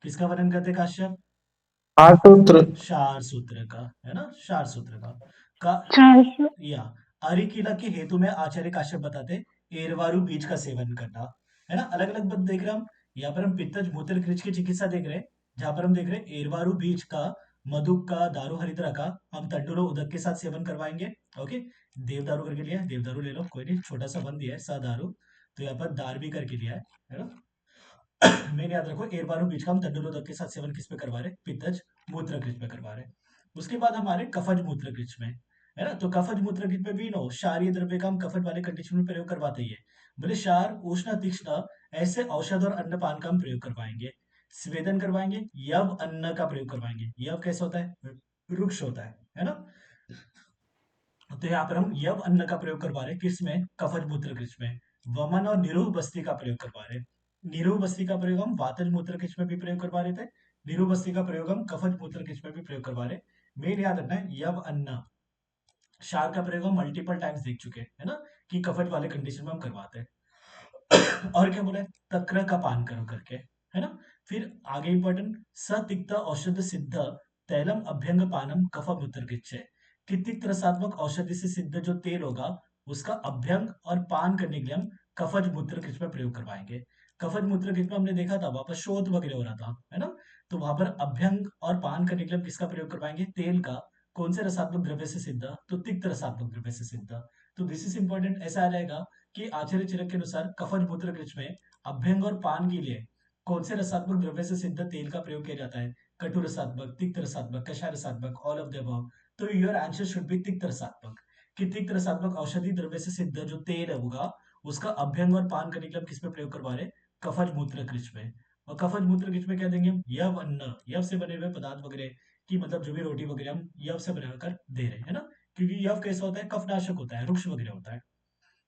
किसका वर्णन करते हैं काश्यप? आठोत्र शार सूत्र का, है ना, शार सूत्र का या आर्य कीलक के हेतु में आचार्य काश्यप बताते एरवारु बीज का सेवन करना, है ना। अलग अलग बात देख रहे हैं हम। यहाँ पर हम पित्तज मूत्र कृच की चिकित्सा देख रहे हैं, जहां पर हम देख रहे हैं एरवारु बीज का, मधुक का, दारू हरिद्रा का हम तंडुलो उदक के साथ सेवन करवाएंगे। ओके, देवदारू करके लिया है, देवदारू ले लो, कोई नहीं, छोटा सा वन दिया है सदारू, तो यहाँ पर दार भी करके लिया है ना। मेन याद रखो एरवारु बीज का हम तंडुलोदक के साथ सेवन किस में करवा रहे? पित्तज मूत्रकृच में करवा रहे। उसके बाद हमारे कफज मूत्रकृच में, है ना। तो कफज मूत्रकृच में भी नो क्षारीय द्रव्य का हम कफज वाले कंडीशन में प्रयोग करवाते ही है। बोले क्षार उष्ण तीक्ष्ण ऐसे औषध और अन्नपान का हम प्रयोग करवाएंगे। स्वेदन करवाएंगे, यव अन्न का प्रयोग करवाएंगे। यव कैसा होता है? वृक्ष होता है ना। तो यहाँ पर हम यव अन्न का प्रयोग करवा रहे हैं, किसमें? कफज मूत्रकृच में। वमन और निरूह बस्ती का प्रयोग करवा रहे हैं। निरूह बस्ती का प्रयोग हम वातज मूत्रकृच में भी प्रयोग करवा रहे थे, निरूह बस्ती का प्रयोग हम कफज मूत्रकृच में भी प्रयोग करवा रहे हैं। मेन याद रखना है यव अन्न क्षार का प्रयोग हम मल्टीपल टाइम्स देख चुके हैं, है ना, कि कफज वाले कंडीशन में हम करवाते हैं। और क्या बोला है? तक्र का पान करो करके, है ना। फिर आगे इंपॉर्टेंट सतिक्त औषध सिद्ध तैलम अभ्यंग पानम कफ मूत्रकृच है, कि तिक्त रसात्मक औषधि से सिद्ध जो तेल होगा उसका अभ्यंग और पान करने के लिए हम कफज मूत्रकृच में प्रयोग करवाएंगे। कफज मूत्रकृच में हमने देखा था वहां पर शोध वगैरह हो रहा था, है ना। तो वहां पर अभ्यंग और पान करने के लिए हम किसका प्रयोग करवाएंगे? तेल का। कौन से रसात्मक द्रव्य से सिद्ध? तो तिक्त रसात्मक द्रव्य से सिद्ध। तो दिस इज इंपॉर्टेंट, ऐसा आ जाएगा कि आचार्य चरक के अनुसार कफज मूत्रकृच में अभ्यंग और पान के लिए कौन से रसात्मक द्रव्य से सिद्ध तेल का प्रयोग किया जाता है? कटु रसात्मक, तिक्त रसात्मक, कषाय रसात्मक, ऑल ऑफ द अबव। तो योर आंसर शुड बी तिक्त रसात्मक, कि तिक्त रसात्मक औषधि द्रव्य से सिद्ध जो तेल होगा उसका अभ्यंग और पान करने के लिए हम किसमें प्रयोग करवा रहे? कफज मूत्रकृच में। और कफज मूत्रकृच में क्या देंगे हम? यव अन्न, यव से बने हुए पदार्थ वगैरह की मतलब जो भी रोटी वगैरह हम यव से बनाकर दे रहे हैं, है ना। क्योंकि यव कैसा होता है? कफनाशक होता है, रुक्ष वगैरह होता है।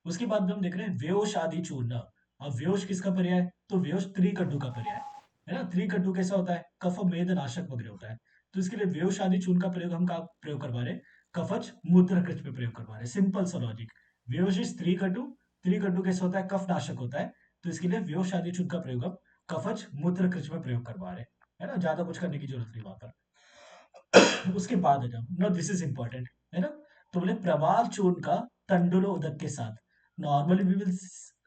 उसके बाद में हम देख रहे हैं व्योष आदि चूर्ण। अब व्योष किसका पर्याय? तो व्योष त्रिकटु का पर्याय, है ना। त्रिकटु कैसा होता है? कफ मेद नाशक वगैरह होता है। तो इसके लिए व्योश आदि चूर्ण का प्रयोग हम कहाँ प्रयोग करवा रहे हैं? कफज मूत्रकृच में प्रयोग करवा रहे हैं। सिंपल सा लॉजिक। व्योश इज त्रिकटु, त्रिकटु कैसे होता है? कफ नाशक होता है, तो इसके लिए व्योश आदि चूर्ण का प्रयोग हम कफज मूत्रकृच में प्रयोग करवा रहे हैं, है ना? ज्यादा कुछ करने की जरूरत नहीं वहां पर। उसके बाद आ जाओ, नो दिस इज इंपॉर्टेंट, है ना? तो बोले प्रवाल चूर्ण का तंडुलो उदक के साथ। नॉर्मली वी विल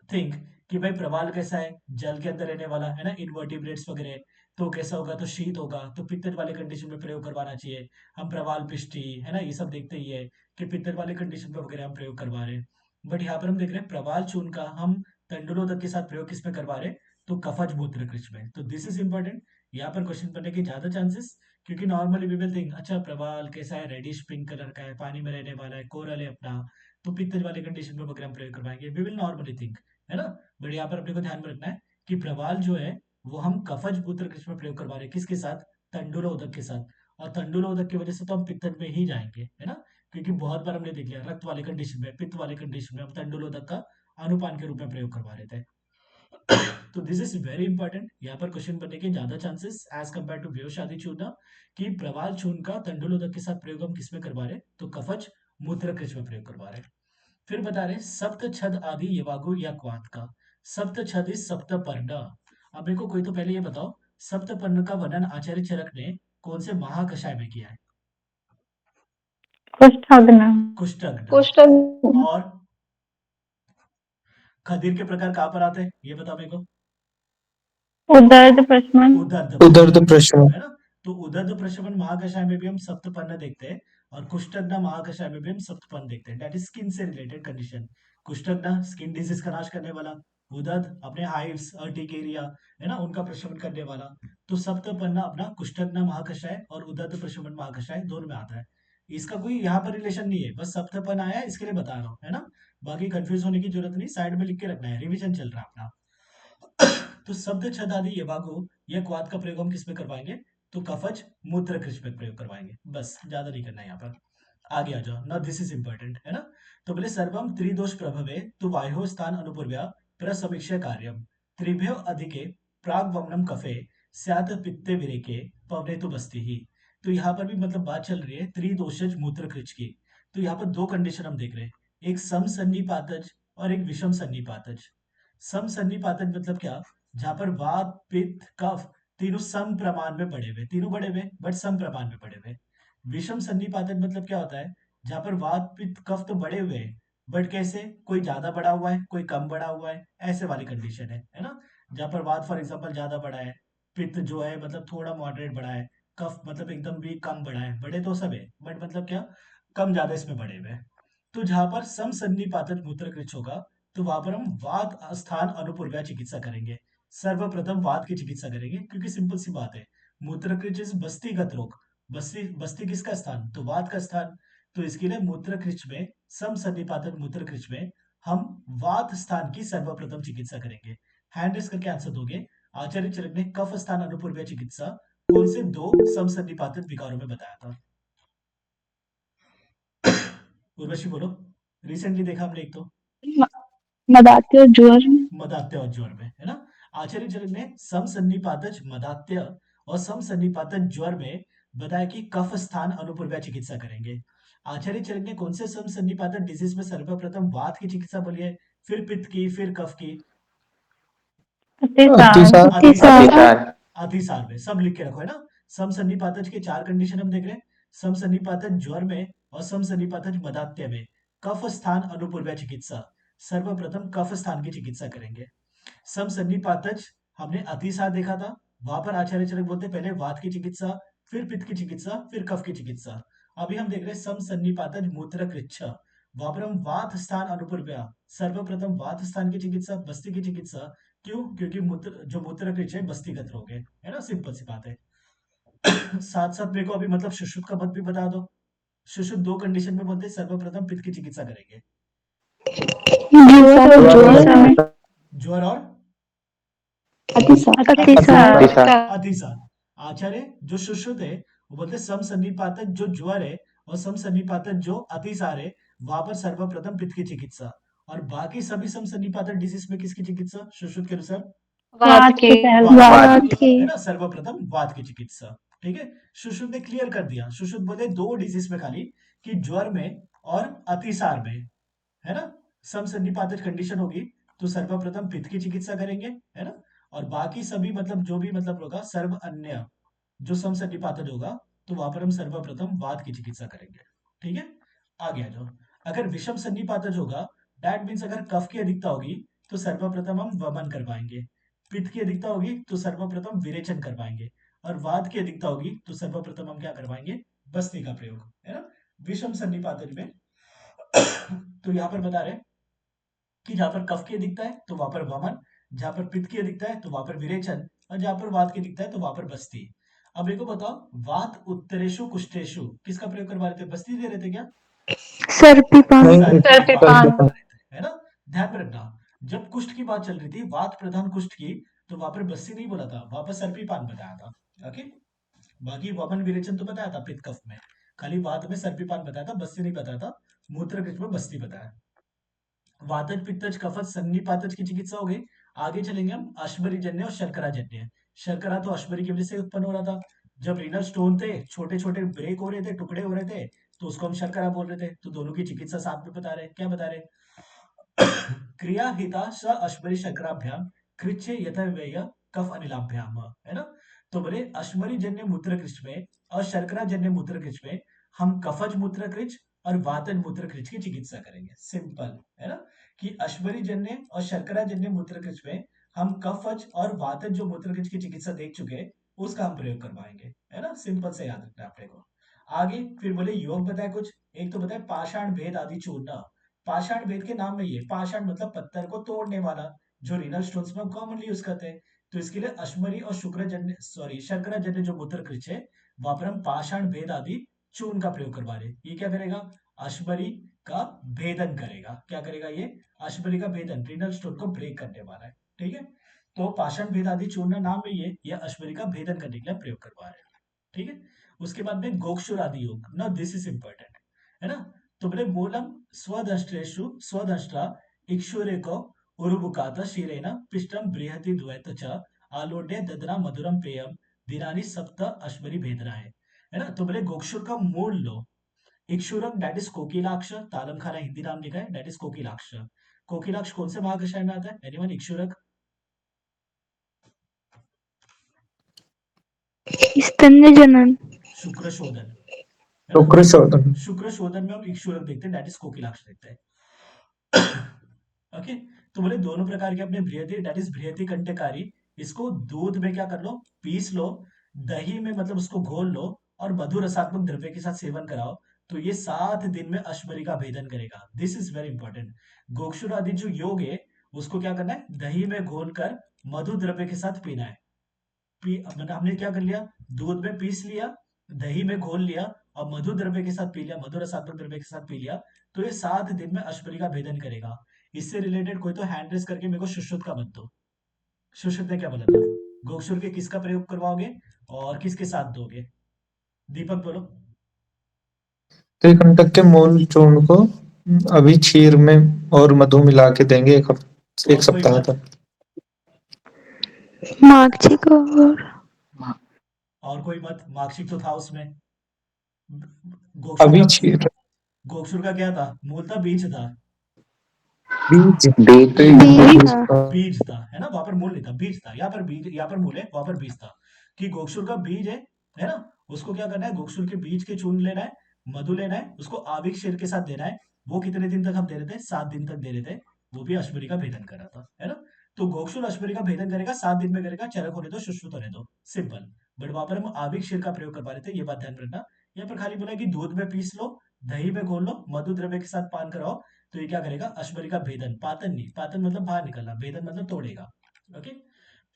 थिंक कि भाई प्रवाल कैसा है? जल के अंदर रहने वाला, है ना? इनवर्टिब्रेट्स वगैरह, तो कैसा होगा? तो शीत होगा, तो पित्तल वाले कंडीशन में प्रयोग करवाना चाहिए। हम प्रवाल पिष्टि, है ना, ये सब देखते ही है कि पित्तल वाले कंडीशन में वगैरह हम प्रयोग करवा रहे हैं। बट यहाँ पर हम देख रहे हैं प्रवाल चूर्ण का हम तंडुलोदक के साथ प्रयोग किस में करवा रहे हैं? तो कफज मूत्रकृच में। तो दिस इज इंपॉर्टेंट। यहाँ पर क्वेश्चन बनने के ज्यादा चांसेस, क्योंकि नॉर्मली वी विल थिंक अच्छा प्रवाल कैसा है? रेडिश पिंक कलर का है, पानी में रहने वाला है, कोरल है अपना, तो पित्तल वाले कंडीशन में वगैरह हम प्रयोग करवाएंगे, वी विल नॉर्मली थिंक, है ना? बट यहाँ पर अपने को ध्यान में रखना है कि प्रवाल जो है वो हम कफज मूत्रकृच में प्रयोग करवा रहे हैं, किसके साथ? तंडुलोदक के साथ। और तंडुलोदक की वजह से तो हम पित्तल में ही जाएंगे, है ना? क्योंकि बहुत बार हमने देख लिया रक्त वाले कंडीशन में, पित्त वाले कंडीशन में हम तंडुलोदक का अनुपान के रूप में प्रयोग करवा रहे थे। तो दिस इज वेरी इंपॉर्टेंट। यहाँ पर क्वेश्चन बनने के ज्यादा चांसेस एज कंपेयर टू व्योशादि चूर्ण कि प्रवाल चूर्ण का तंडुलोदक के साथ प्रयोग हम किसमें करवा रहे? तो कफज मूत्रकृच में प्रयोग करवा रहे। फिर बता रहे सप्त छद आदि यवागु या क्वात का। सप्त छद इज सप्तपर्ण। अब मेरे को कोई तो पहले ये बताओ, सप्तपर्ण का वर्णन आचार्य चरक ने कौन से महाकषाय में किया है? कुष्ठग्न, कुष्ठग्न। कुष्ठ और खदीर के प्रकार कहाँ पर आते हैं ये बताओ मेरे को? उदर्द प्रशमन, उदर्द उदर्द प्रशमन, है ना? तो उदर्द प्रशमन महाकषाय में भी हम सप्तपन्न देखते हैं, और कुष्ठग्न महाकषाय में भी हम सप्तपन्न देखते हैं। दैट इज स्किन से रिलेटेड कंडीशन। कुष्ठग्न स्किन डिजीज का नाश करने वाला, उदर्द अपने हाइव्स अर्टिकेरिया, है ना, उनका प्रशमन करने वाला। तो सप्तपन्न अपना कुष्ठग्न महाकषाय और उदर्द प्रशमन महाकषाय दोनों में आता है। इसका कोई यहाँ पर रिलेशन नहीं है, बस सप्तपन्न आया है इसके लिए बता रहा हूँ, है ना? बाकी कंफ्यूज होने की जरूरत नहीं, साइड में लिख के रखना है, रिविजन चल रहा है अपना। तो शब्द छद आदि यवागु या क्वाद का प्रयोग हम किस में करवाएंगे? तो कफज मूत्रकृच में प्रयोग करवाएंगे, बस ज्यादा नहीं करना है यहाँ पर। आगे आ जाओ, नाउ दिस इज इंपॉर्टेंट, है ना? तो बोले सर्वम त्रिदोष प्रभवे तो वायो स्थान अनुपूर्व्या प्रसमीक्ष्य कार्यम त्रिभ्यो अधिके प्रागवमनम कफे स्यात् पित्ते विरेके पवने तो बस्ती ही। तो यहाँ पर भी मतलब बात चल रही है त्रिदोषज मूत्रकृच की। तो यहाँ पर दो कंडीशन हम देख रहे हैं, एक समसन्निपातज और एक विषम सन्निपातज। समसन्निपातज मतलब क्या? जहां पर वात पित्त कफ तीनों सम प्रमाण में बढ़े हुए, तीनों बढ़े हुए बट सम प्रमाण में बढ़े हुए। विषम सन्निपातन मतलब क्या होता है? जहां पर वात पित्त कफ तो बढ़े हुए हैं, बट कैसे? कोई ज्यादा बढ़ा हुआ है, कोई कम बढ़ा हुआ है, ऐसे वाली कंडीशन है ना? जहां पर वात फॉर एग्जाम्पल ज्यादा बढ़ा है, पित्त जो है मतलब थोड़ा मॉडरेट बढ़ा है, कफ मतलब एकदम भी कम बढ़ा है, बढ़े तो सब है बट मतलब क्या, कम ज्यादा इसमें बढ़े हुए हैं। तो जहां पर सम सन्निपातन मूत्रकृच होगा, तो वहां पर हम वात स्थान अनुपूर्व्या चिकित्सा करेंगे। सर्वप्रथम वात की चिकित्सा करेंगे, क्योंकि सिंपल सी बात है, मूत्रकृच इज बस्तीगत रोग। बस्ती बस्ती किसका स्थान? तो वात का स्थान। तो इसके लिए मूत्रकृच में सम सन्निपातन मूत्रकृच में हम वात स्थान की सर्वप्रथम चिकित्सा करेंगे। हैंड रेस करके आंसर दोगे। आचार्य चरक ने कफ स्थान अनुपूर्व्या चिकित्सा कौन से दो सम सन्निपातन विकारों में बताया था? उर्वशी बोलो। रिसेंटली देखा हमने एक तो मदात्य और ज्वर में, मदात्य और ज्वर में, है ना? आचार्य चरक ने समसन्निपातज मदात्य और समसन्निपातज ज्वर में बताया कि कफ स्थान अनुपूर्व्या चिकित्सा करेंगे। आचार्य चरक ने कौन से समसन्निपातज डिजीज में सर्वप्रथम वात की चिकित्सा बोली है, फिर पित्त की, फिर कफ की? अतिसार, अतिसार। अतिसार में सब लिख के रखो, है ना? समसन्निपातज के चार कंडीशन हम देख रहे हैं, समसन्निपातज ज्वर में और समसन्निपातज मदात्य में कफ स्थान अनुपूर्व्या चिकित्सा। सर्वप्रथम कफ स्थान की चिकित्सा करेंगे। समसन्निपातज हमने अतिसार देखा था, वहां पर आचार्य चरक बोलते पहले वात की चिकित्सा, फिर पित्त की चिकित्सा, फिर कफ की चिकित्सा। अभी हम देख रहे हैं समसन्निपातज मूत्रकृच्छ, वहां पर हम वात स्थान अनुपूर्व्या, सर्वप्रथम वात स्थान की चिकित्सा, बस्ती की चिकित्सा। क्यों? क्योंकि जो मूत्रकृच्छ है बस्तीगत रोग है ना? सिंपल सी बात है। साथ साथ मेरे को अभी मतलब सुश्रुत का मत भी बता दो। सुश्रुत दो कंडीशन में बोलते हैं, सर्वप्रथम पित्त की चिकित्सा करेंगे। ज्वर और ज्वर, ज्वर और अतिसार, अतिसार। आचार्य जो सुश्रुत है वो बोलते समसन्निपातक जो ज्वर है और समसन्निपातक जो अतिसार है, वहां पर सर्वप्रथम पित्त की चिकित्सा, और बाकी सभी समसन्निपातक डिजीज में किसकी चिकित्सा सुश्रुत के अनुसार? वात की वात वात की, की, है ना? सर्वप्रथम वात की चिकित्सा। ठीक है, सुश्रुत ने क्लियर कर दिया। सुश्रुत बोले 2 डिजीज में खाली, कि ज्वर में और अतिसार में, है ना, समसन्निपातज कंडीशन होगी तो सर्वप्रथम पित्त की चिकित्सा करेंगे, है ना, और बाकी सभी मतलब जो भी मतलब होगा सर्व अन्य जो समसन्निपातज होगा तो वहां पर हम सर्वप्रथम वात की चिकित्सा करेंगे। ठीक है, आगे आ जाओ। अगर विषम सन्निपातज होगा, दैट मीन्स अगर कफ की अधिकता होगी तो सर्वप्रथम हम वमन करवाएंगे, पित्त की अधिकता होगी तो सर्वप्रथम विरेचन करवाएंगे, और वात की अधिकता होगी तो सर्वप्रथम हम क्या करवाएंगे, बस्ती का प्रयोग, है ना, विषम सन्निपातज में। तो यहाँ पर बता रहे हैं कि जहां पर कफ की अधिकता है तो वहां पर वमन, जहां पर पित्त की अधिकता है तो वहां पर विरेचन, और जहां पर वात की अधिकता है तो वहां पर बस्ती। अब मेरे को बताओ, वात उत्तरेशु कुष्ठेशु किसका प्रयोग करवा रहे थे, बस्ती दे रहे थे क्या? सर्पिपान नहीं, सर्पिपान सर्पिपान। करवा रहे थे, है ना। ध्यान में रखना, जब कुष्ठ की बात चल रही थी, वात प्रधान कुष्ठ की, तो वहां पर बस्ती नहीं बोला था, वहां पर सर्पिपान बताया था। ओके, बाकी वमन विरेचन तो बताया था पित्त कफ में, खाली वात में सर्पिपान बताया था, बस्ती नहीं बताया था। मूत्र में बस्ती बताया। वातज पित्तज कफज सन्निपातज की चिकित्सा हो गई। आगे चलेंगे हम अश्वरीजन्य और शर्कराजन्य। शर्करा तो अश्वरी की वजह से उत्पन्न हो रहा था, जब रीनल स्टोन थे, छोटे छोटे ब्रेक हो रहे थे, टुकड़े हो रहे थे, तो उसको हम शर्करा बोल रहे थे। तो दोनों की चिकित्सा साथ में बता रहे, क्या बता रहे? क्रिया हिता स अश्वरी शर्कराभ्याम कृच्छे यथाव्यय कफ अनिलाभ्याम, है ना। तो बोले अश्वरी जन्य मूत्रकृच में और शर्करा जन्य मूत्रकृच में हम कफज मूत्रकृच और वातज मूत्रकृच की चिकित्सा करेंगे। सिंपल, है ना, कि अश्वरी जन्य और शर्करा जन्य मूत्रकृच में हम कफज और वातज जो मूत्रकृच की चिकित्सा देख चुके हैं उसका हम प्रयोग करवाएंगे, है ना। सिंपल से याद रखना अपने को। आगे फिर बोले योग बताए कुछ, एक तो बताए पाषाण भेद आदि चूर्ण। पाषाण भेद के नाम में ये पाषाण मतलब पत्थर को तोड़ने वाला, जो रिनल स्टोन्स में हम कॉमनली यूज करते हैं। तो इसके लिए अश्मरी और शुक्रजन्य सॉरी शर्कराजन्य जो मूत्रकृच है वहां पर हम पाषाण भेद आदि चूर्ण का प्रयोग करवा रहे हैं। ये क्या करेगा, अश्मरी का भेदन करेगा। क्या करेगा ये, अश्मरी का भेदन, रिनल स्टोन को ब्रेक करने वाला है। ठीक है, तो पाषाण भेद आदि चूर्ण नाम में ये अश्मरी का भेदन करने के लिए प्रयोग करवा रहे हैं। ठीक है, उसके बाद में गोक्षुर आदि योग, ना दिस इज इंपॉर्टेंट, है ना। तो बोले मूलम स्वदष्ट्रेषु स्वदष्ट्रा इक्षुरेको उरुबुकात शिरेन पिष्टम बृहति द्वैत च आलोड्य ददना मधुरम पेयम दिनानि सप्त अश्वरी भेदना है ना। तो बोले गोक्षुर का मूल लो। इक्षुरक दैट इज कोकिलाक्ष, तालम खाना हिंदी नाम लिखा है, दैट इज कोकिलाक्ष। कोकिलाक्ष कौन से महाकषाय में आता है, एनीवन? इक्षुरक स्तन्य जनन। शुक्र शोधन, है ना। शुक्र शोधन। शुक्र शोधन में हम इक्षुरक देखते हैं, दैट इज कोकिलाक्ष देखते हैं। ओके, तो बोले दोनों प्रकार के अपने बृहति दैट इज बृहति कंटकारी, इसको दूध में क्या कर लो, पीस लो, दही में मतलब उसको घोल लो और मधुर रसात्मक द्रव्य के साथ सेवन कराओ, तो ये 7 दिन में अश्वरी का भेदन करेगा। This is very important. Gokshura आदि जो योग है उसको क्या करना है, दही में घोल कर मधु द्रव्य के साथ पीना है। मतलब हमने क्या कर लिया, दूध में पीस लिया, दही में घोल लिया और मधु द्रव्य के साथ पी लिया, मधुर रसात्मक द्रव्य के साथ पी लिया, तो ये 7 दिन में अश्वरी का भेदन करेगा। इससे रिलेटेड कोई तो हैंड रेस करके मेरे को सुश्रुत का मत दो। सुश्रुत ने क्या बोला था, गोक्षुर के किसका प्रयोग करवाओगे और किसके साथ दोगे? दीपक बोलो। त्रिकंटक के मूल चूर्ण को अभी क्षीर में और मधु मिला के देंगे एक और कोई सप्ताह मत, तक। मार्गशिक और कोई मत, मार्कशीट तो था उसमें। अभी गोक्षुर का, क्षीर गोक्षुर का क्या था, मूल था बीज था? बीज बीज था। बीज था, है ना, वहां पर मूल नहीं था, बीज था। यहाँ पर बीज, यहाँ पर मूल है, वहां पर बीज था। कि गोक्षुर का बीज है ना, उसको क्या करना है, गोक्षुर के बीज के चूर्ण लेना है, मधु लेना है, उसको आवि क्षीर के साथ देना है। वो कितने दिन तक हम दे रहे थे, 7 दिन तक दे रहे थे। वो भी अश्वरी का भेदन कर रहा था, है ना। तो गोक्षुर अश्वरी का भेदन करेगा, 7 दिन में करेगा, चरक होने दो, सुश्रुत होने दो, सिंपल। बट वहां पर हम आवि क्षीर का प्रयोग करवा रहे थे, ये बात ध्यान रखना। यहाँ पर खाली बोला कि दूध में पीस लो, दही में घोल लो, मधु द्रव्य के साथ पान कराओ, तो ये क्या करेगा, अश्वरी का भेदन, पातन नहीं, पातन मतलब बाहर निकलना, भेदन मतलब तोड़ेगा। ओके,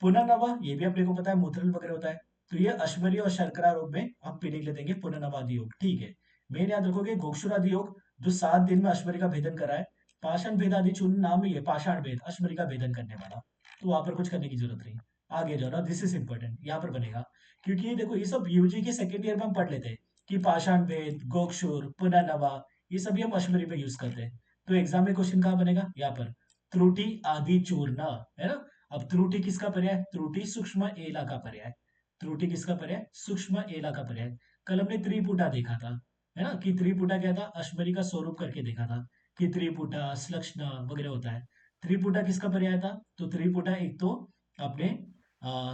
पुनर्नवा ये भी अपने को पता है, मूत्रल वगैरह होता है। तो ये अश्वरी और शर्करा रोग में हम पीने के लिए देंगे पुनर्नवादि योग। ठीक है, मेन याद रखोगे गोक्षुरादि योग जो 7 दिन में अश्वरी का भेदन कराए। पाषाण भेद आदि चूर्ण नाम ही है, पाषाण भेद अश्वरी का भेदन करने वाला, तो वहां पर कुछ करने की जरूरत नहीं। आगे जाओ ना, दिस इज इंपॉर्टेंट, यहाँ पर बनेगा, क्योंकि ये देखो ये सब यूजी के सेकेंड ईयर में हम पढ़ लेते हैं कि पाषाण भेद, गोक्षुर, पुनर्नवा, ये सभी हम अश्वरी में यूज करते हैं। तो एग्जाम में क्वेश्चन कहाँ बनेगा, यहाँ पर त्रुटि आदि चूर्ण, है ना। अब त्रुटि किसका पर्याय, त्रुटि सूक्ष्म एला का पर्याय। त्रुटि किसका पर्याय? सूक्ष्म एला का पर्याय। कल हमने त्रिपुटा देखा था, है ना, कि त्रिपुटा क्या था? अश्मरी का स्वरूप करके देखा था कि त्रिपुटा श्लक्ष्ण वगैरह होता है। त्रिपुटा किसका पर्याय था? तो त्रिपुटा एक तो अपने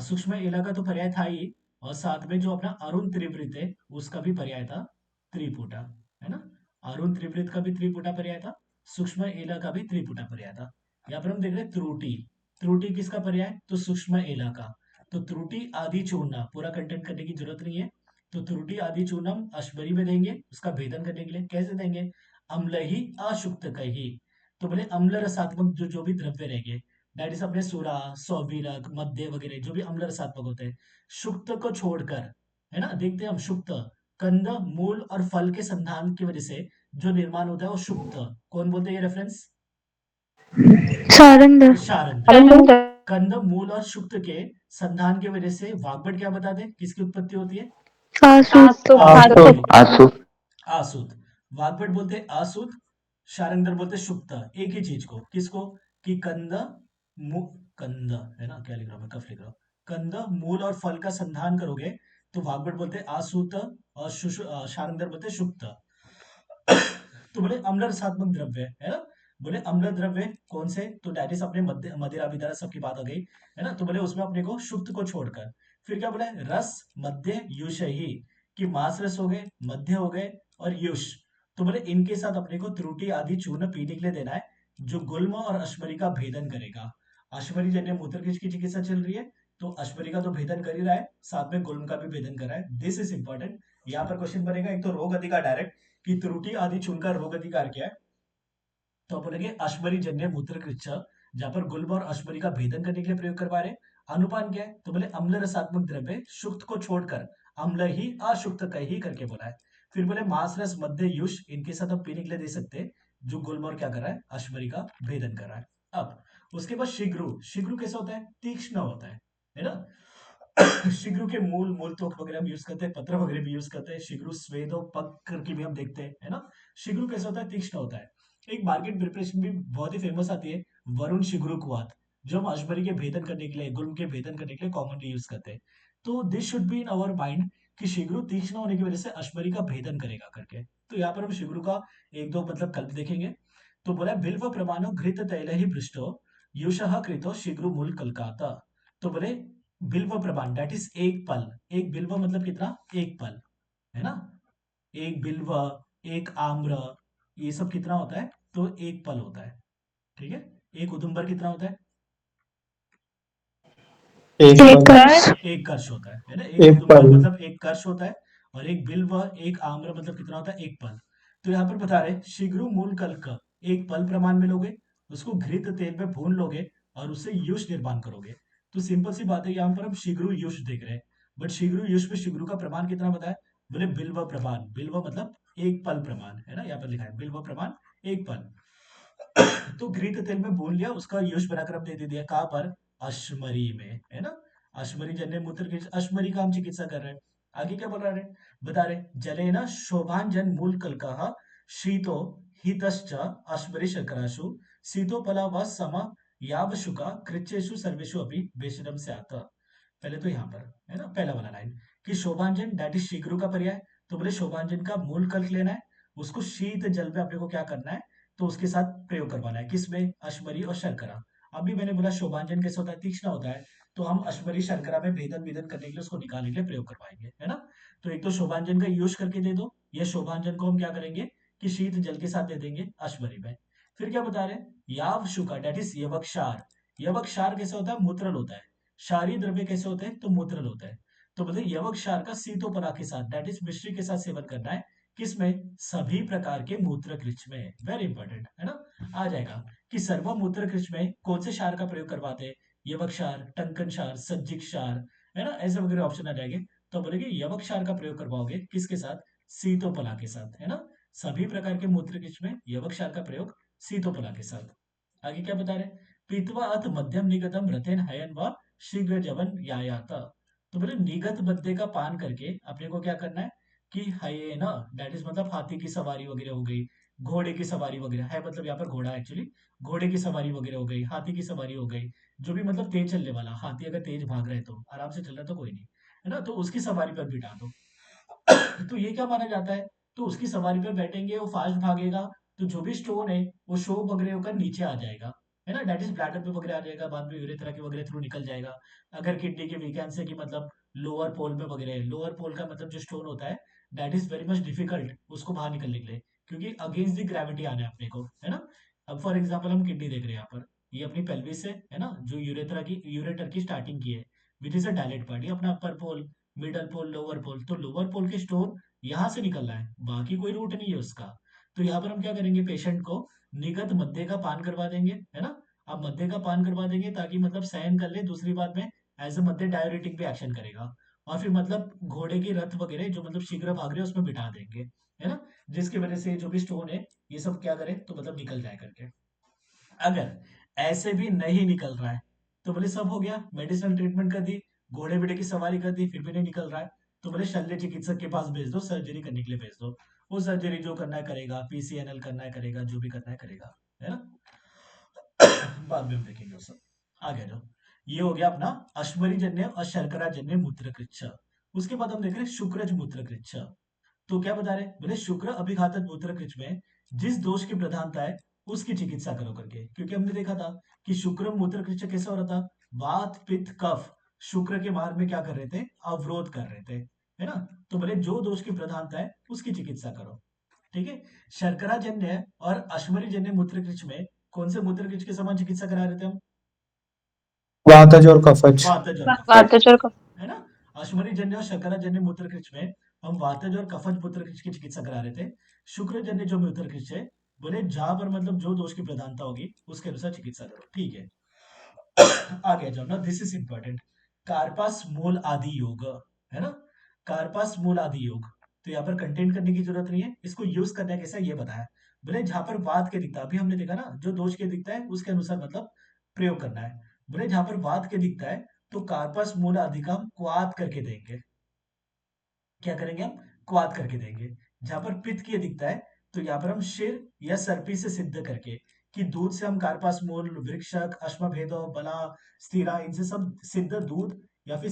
सूक्ष्म एला का तो पर्याय था ही, और साथ में जो अपना अरुण त्रिवृत है उसका भी पर्याय था त्रिपुटा, है ना। अरुण त्रिवृत का भी त्रिपुटा पर्याय था, सूक्ष्म एला का भी त्रिपुटा पर्याय था। यहाँ पर हम देख रहे हैं त्रुटि। त्रुटि किसका पर्याय? तो सूक्ष्म एला का। तो त्रुटि आदि चूर्ण, पूरा कंटेंट करने की जरूरत नहीं है। तो त्रुटि आदि चूर्णम अश्वरी में देंगे, उसका भेदन करने के लिए कैसे देंगे? अम्ल ही अशुक्त कही। तो बोले अम्ल रसात्मक जो भी द्रव्य रहेंगे, दैट इज अपने सुरा, सौवीरक, मध्य वगैरह जो भी अम्ल रसात्मक होते हैं, शुक्त को छोड़कर, है ना, देखते हैं हम शुक्त, कंद मूल और फल के संधान की वजह से जो निर्माण होता है वो शुक्त। कौन बोलते हैं ये रेफरेंस? सारंग शारंग। कंद मूल और शुक्त के संधान की वजह से वाग्भट क्या बताते हैं किसकी उत्पत्ति होती है? आसूत आसुत आसु आसूत। वाग्भट बोलते आसूत, शारंगधर बोलते शुक्त। एक ही चीज को, किसको? कि कंद कंद, है ना, क्या लिख रहा हूं मैं, कफ लिख रहा हूं। कंद मूल और फल का संधान करोगे तो वाग्भट बोलते आसूत, और शारंगधर बोलते शुक्त। तो बोले अम्ल रसात्मक द्रव्य, है ना, बोले अम्ल द्रव्य कौन से? तो डैट इज अपने मदिरा विदारा सबकी बात आ गई, है ना। तो बोले उसमें अपने को शुक्त को छोड़कर फिर क्या बोले? रस मध्य युष ही, कि मांस रस हो गए, मध्य हो गए और युष। तो बोले इनके साथ अपने को त्रुटि आदि चूर्ण पीने के लिए देना है, जो गुल्म और अश्मरी का भेदन करेगा। अश्मरी जन्य मूत्र की चिकित्सा चल रही है, तो अश्मरी का तो भेदन कर ही रहा है, साथ में गुल्म का भी भेदन कर रहा है। This is important. यहाँ पर क्वेश्चन बनेगा एक तो रोग अधिकार डायरेक्ट, कि त्रुटि आदि चूर्ण का रोग अधिकार क्या है? तो बोलेंगे अश्मरी जन्य मूत्र कृच्छ, जहां पर गुल्म और अश्मरी का भेदन करने के लिए प्रयोग करवा रहे। अनुपान क्या है? तो बोले अम्ल रसात्मक द्रव्य शुक्त को छोड़कर अम्ल ही अशुक्त का ही करके बोला है। फिर बोले मांस रस मध्य युष, इनके साथ हम पीने के लिए दे सकते हैं, जो गुल्म और क्या कर रहा है? अश्मरी का भेदन कर रहा है। अब उसके बाद शीघ्रु। शीघ्रु कैसा होता है? तीक्ष्ण होता है ना। शीघ्रु के मूल मूल तोक वगैरह हम यूज करते हैं, पत्र वगैरह भी यूज करते हैं। शीघ्रु स्वेदो पक करके भी हम देखते हैं, है ना। शीघ्रु कैसा होता है? तीक्ष्ण होता है। एक मार्केट प्रिपरेशन भी बहुत ही फेमस आती है, वरुण शिगुरु कुआत, जो हम अजमरी के भेदन करने के लिए, गुल्म के भेदन करने के लिए कॉमनली यूज करते हैं। तो this should be in our mind कि शिगुरु तीक्ष्ण होने की वजह से अश्मरी का भेदन करेगा करके। तो यहाँ पर हम शिगुरु का एक दो मतलब कल्प देखेंगे। तो बोला बिल्व प्रमाणो घृत तैल ही भ्रष्टो युषः कृतो शिगुरु मूल कलकाता। तो बोले बिल्व प्रमाण दैट इज एक पल। एक बिल्व मतलब कितना? एक पल, है ना। एक बिल्व, एक आम्र, ये सब कितना होता है? तो एक पल होता है, ठीक है। एक उदुम्बर कितना होता है? एक पल एक कर्ष होता है ना। एक एक उदुम्बर पल मतलब एक कर्ष होता है, और एक बिल्व एक आम्र मतलब कितना होता है? एक पल। तो यहाँ पर बता रहे शीघ्र मूल कल्क, एक पल प्रमाण में लोगे, उसको घृत तेल में भून लोगे और उससे युष निर्माण करोगे। तो सिंपल सी बात है, यहाँ पर हम शीघ्र युष देख रहे हैं, बट शीघ्र युष में शीघ्र का प्रमाण कितना बताया? बोले बिल्व प्रमाण। बिल्व मतलब एक पल प्रमाण, है ना, यहाँ पर लिखा है बिल्व प्रमाण एक पल। तो घृत तेल में भून लिया, उसका यश बनाकर हम दे दिया कहाँ पर? अश्मरी में, है ना। अश्मरी जन्य मूत्र की अश्मरी का हम चिकित्सा कर रहे हैं। आगे क्या बोल रहे? बता रहे जले न शोभांजन मूल कलकः शीतो हितश्च अश्मरी शर्कराशु शीतोपला व सम यावशुका कृच्छेषु सर्वेषु अपि बेशरम से आता। पहले तो यहाँ पर, है ना, पहला वाला लाइन कि शोभांजन दैट इज शीघ्र का पर्याय। तो बोले शोभांजन का मूल कल्क लेना है, उसको शीत जल में अपने को क्या करना है? तो उसके साथ प्रयोग करवाना है, किसमें? अश्मरी और शर्करा। अभी मैंने बोला शोभांजन कैसे होता है? तीक्ष्ण होता है। तो हम अश्मरी शर्करा में भेदन वेदन करने के लिए, उसको निकालने के लिए प्रयोग करवाएंगे, है ना। तो एक तो शोभांजन का यूज करके दे दो, ये शोभांजन को हम क्या करेंगे कि शीत जल के साथ दे देंगे अश्मरी में। फिर क्या बता रहे? याव शुका डेट इज यवक्षार। यवक्षार कैसे होता है? मूत्रल होता है। क्षारीय द्रव्य कैसे होते हैं? तो मूत्रल होता है। तो बोलते यवक्षार का शीतोपला के साथ दैट इज मिश्री के साथ सेवन करना है, किसमें? सभी प्रकार के मूत्र कृच में। वेरी इंपॉर्टेंट, है ना। आ जाएगा कि सर्व मूत्र कृच में कौन से क्षार का प्रयोग करवाते हैं? यवक क्षार, टंकन क्षार, सज्जिक क्षार, है ना, ऐसे वगैरह ऑप्शन आ जाएंगे। तो बोलेगे यवक क्षार का प्रयोग करवाओगे किसके साथ? शीतोपला के साथ, है ना। सभी प्रकार के मूत्र कृच में यवक क्षार का प्रयोग शीतोपला के साथ। आगे क्या बता रहे? पीतवा अथ मध्यम निगतम रथेन हयन व शीघ्र जवन यायाता। तो बोले निगत बद्दे का पान करके अपने को क्या करना है कि हाइएना दैट इज मतलब हाथी की सवारी वगैरह हो गई, घोड़े की सवारी वगैरह है, मतलब यहाँ पर घोड़ा एक्चुअली, घोड़े की सवारी वगैरह हो गई, हाथी की सवारी हो गई, जो भी मतलब तेज चलने वाला हाथी, अगर तेज भाग रहे तो आराम से चल रहा तो कोई नहीं, है ना, तो उसकी सवारी पर बिठा दो। तो ये क्या माना जाता है, तो उसकी सवारी पर बैठेंगे, वो फास्ट भागेगा, तो जो भी स्टोन है वो शो वगैरह होकर नीचे आ जाएगा, है ना, डेट इज ब्लैडर पे वगैरह आ जाएगा, बाद में यूरेथ्रा के वगैरह थ्रू निकल जाएगा। अगर किडनी के वीकेंस है कि मतलब लोअर पोल में वगैरह है, लोअर पोल का मतलब जो स्टोन होता है that is very much difficult उसको बाहर निकलने के लिए, क्योंकि अगेंस्ट द ग्रेविटी आना है अपने को, है ना। अब फॉर एग्जाम्पल हम किडनी देख रहे हैं यहाँ पर, ये अपनी पेल्विस है ना, जो यूरेटर की स्टार्टिंग की है, which is a dilate part, ये अपना अपर पोल, मिडल पोल, लोअर पोल, तो लोअर पोल के स्टोन यहाँ से निकल रहा है, बाकी कोई रूट नहीं है उसका। तो यहाँ पर हम क्या करेंगे, पेशेंट को निगत मद्य का पान करवा देंगे, है ना। अब मद्य का पान करवा देंगे ताकि मतलब सहन कर ले, दूसरी बात में एज अ मद्य डायोरेटिक भी एक्शन करेगा, और फिर मतलब घोड़े की रथ वगैरह जो मतलब शीघ्र भाग रहे हैं उसमें बिठा देंगे, है ना, जिसकी वजह से जो भी स्टोन है ये सब क्या करे तो मतलब निकल जाए करके। अगर ऐसे भी नहीं निकल रहा है तो बोले सब हो गया, मेडिसिनल ट्रीटमेंट कर दी, घोड़े बेड़े की सवारी कर दी, फिर भी नहीं निकल रहा है, तो बोले शल्य चिकित्सक के पास भेज दो, सर्जरी करने के लिए भेज दो। वो सर्जरी जो करना है करेगा, पीसीएनएल करना है करेगा, जो भी करना है करेगा, है ना। बाद में हम देखेंगे वो सब। आगे जाओ, ये हो गया अपना अश्वरी जन्य और शर्करा जन्य मूत्रकृच्छ। उसके बाद हम देख रहे हैं शुक्रज मूत्रकृच्छ। तो क्या बता रहे, बोले शुक्र अभिघातक मूत्रकृच्छ में जिस दोष की प्रधानता है उसकी चिकित्सा करो करके, क्योंकि हमने देखा था कि शुक्र मूत्रकृच्छ कैसा हो रहा था, वात पित्त कफ शुक्र के मार्ग में क्या कर रहे थे, अवरोध कर रहे थे, है ना। तो बोले जो दोष की प्रधानता है उसकी चिकित्सा करो, ठीक है। शर्करा जन्य और अश्वरी जन्य मूत्रकृच्छ में कौन से मूत्रकृच्छ के समान चिकित्सा करा रहे थे हम, वातज और कफज। वातज और कफ, वातजर का है ना। अश्वनी जन्य और शर्करा जन्य मूत्रकृच्छ में हम वातज और कफज मूत्रकृच्छ की चिकित्सा करा रहे थे। शुक्र जन्य जो मूत्रकृच्छ है, बोले जहां पर मतलब जो दोष की प्रधानता होगी उसके अनुसार चिकित्सा करो, ठीक है। आगे जाओ ना, दिस इज इंपॉर्टेंट, कार्पास मूल आदि योग, है ना, कार्पास मूल आदि योग। तो यहाँ पर कंटेंट करने की जरूरत नहीं है, इसको यूज करना कैसा ये बताया। बोले जहां पर वात के दिखता, अभी हमने देखा ना, जो दोष के दिखता है उसके अनुसार मतलब प्रयोग करना है। बोले जहां पर वात के दिखता है तो कार्पस मूल आदि का हम क्वात करके देंगे, क्या करेंगे हम, क्वात करके देंगे। जहां पर पित्त की दिखता है तो यहाँ पर हम शिर या सर्पी से सिद्ध करके, कि दूध से हम कार्पास मूल, वृक्षक, अश्वभेदो, बला, स्थिरा, इनसे सब सिद्ध दूध या फिर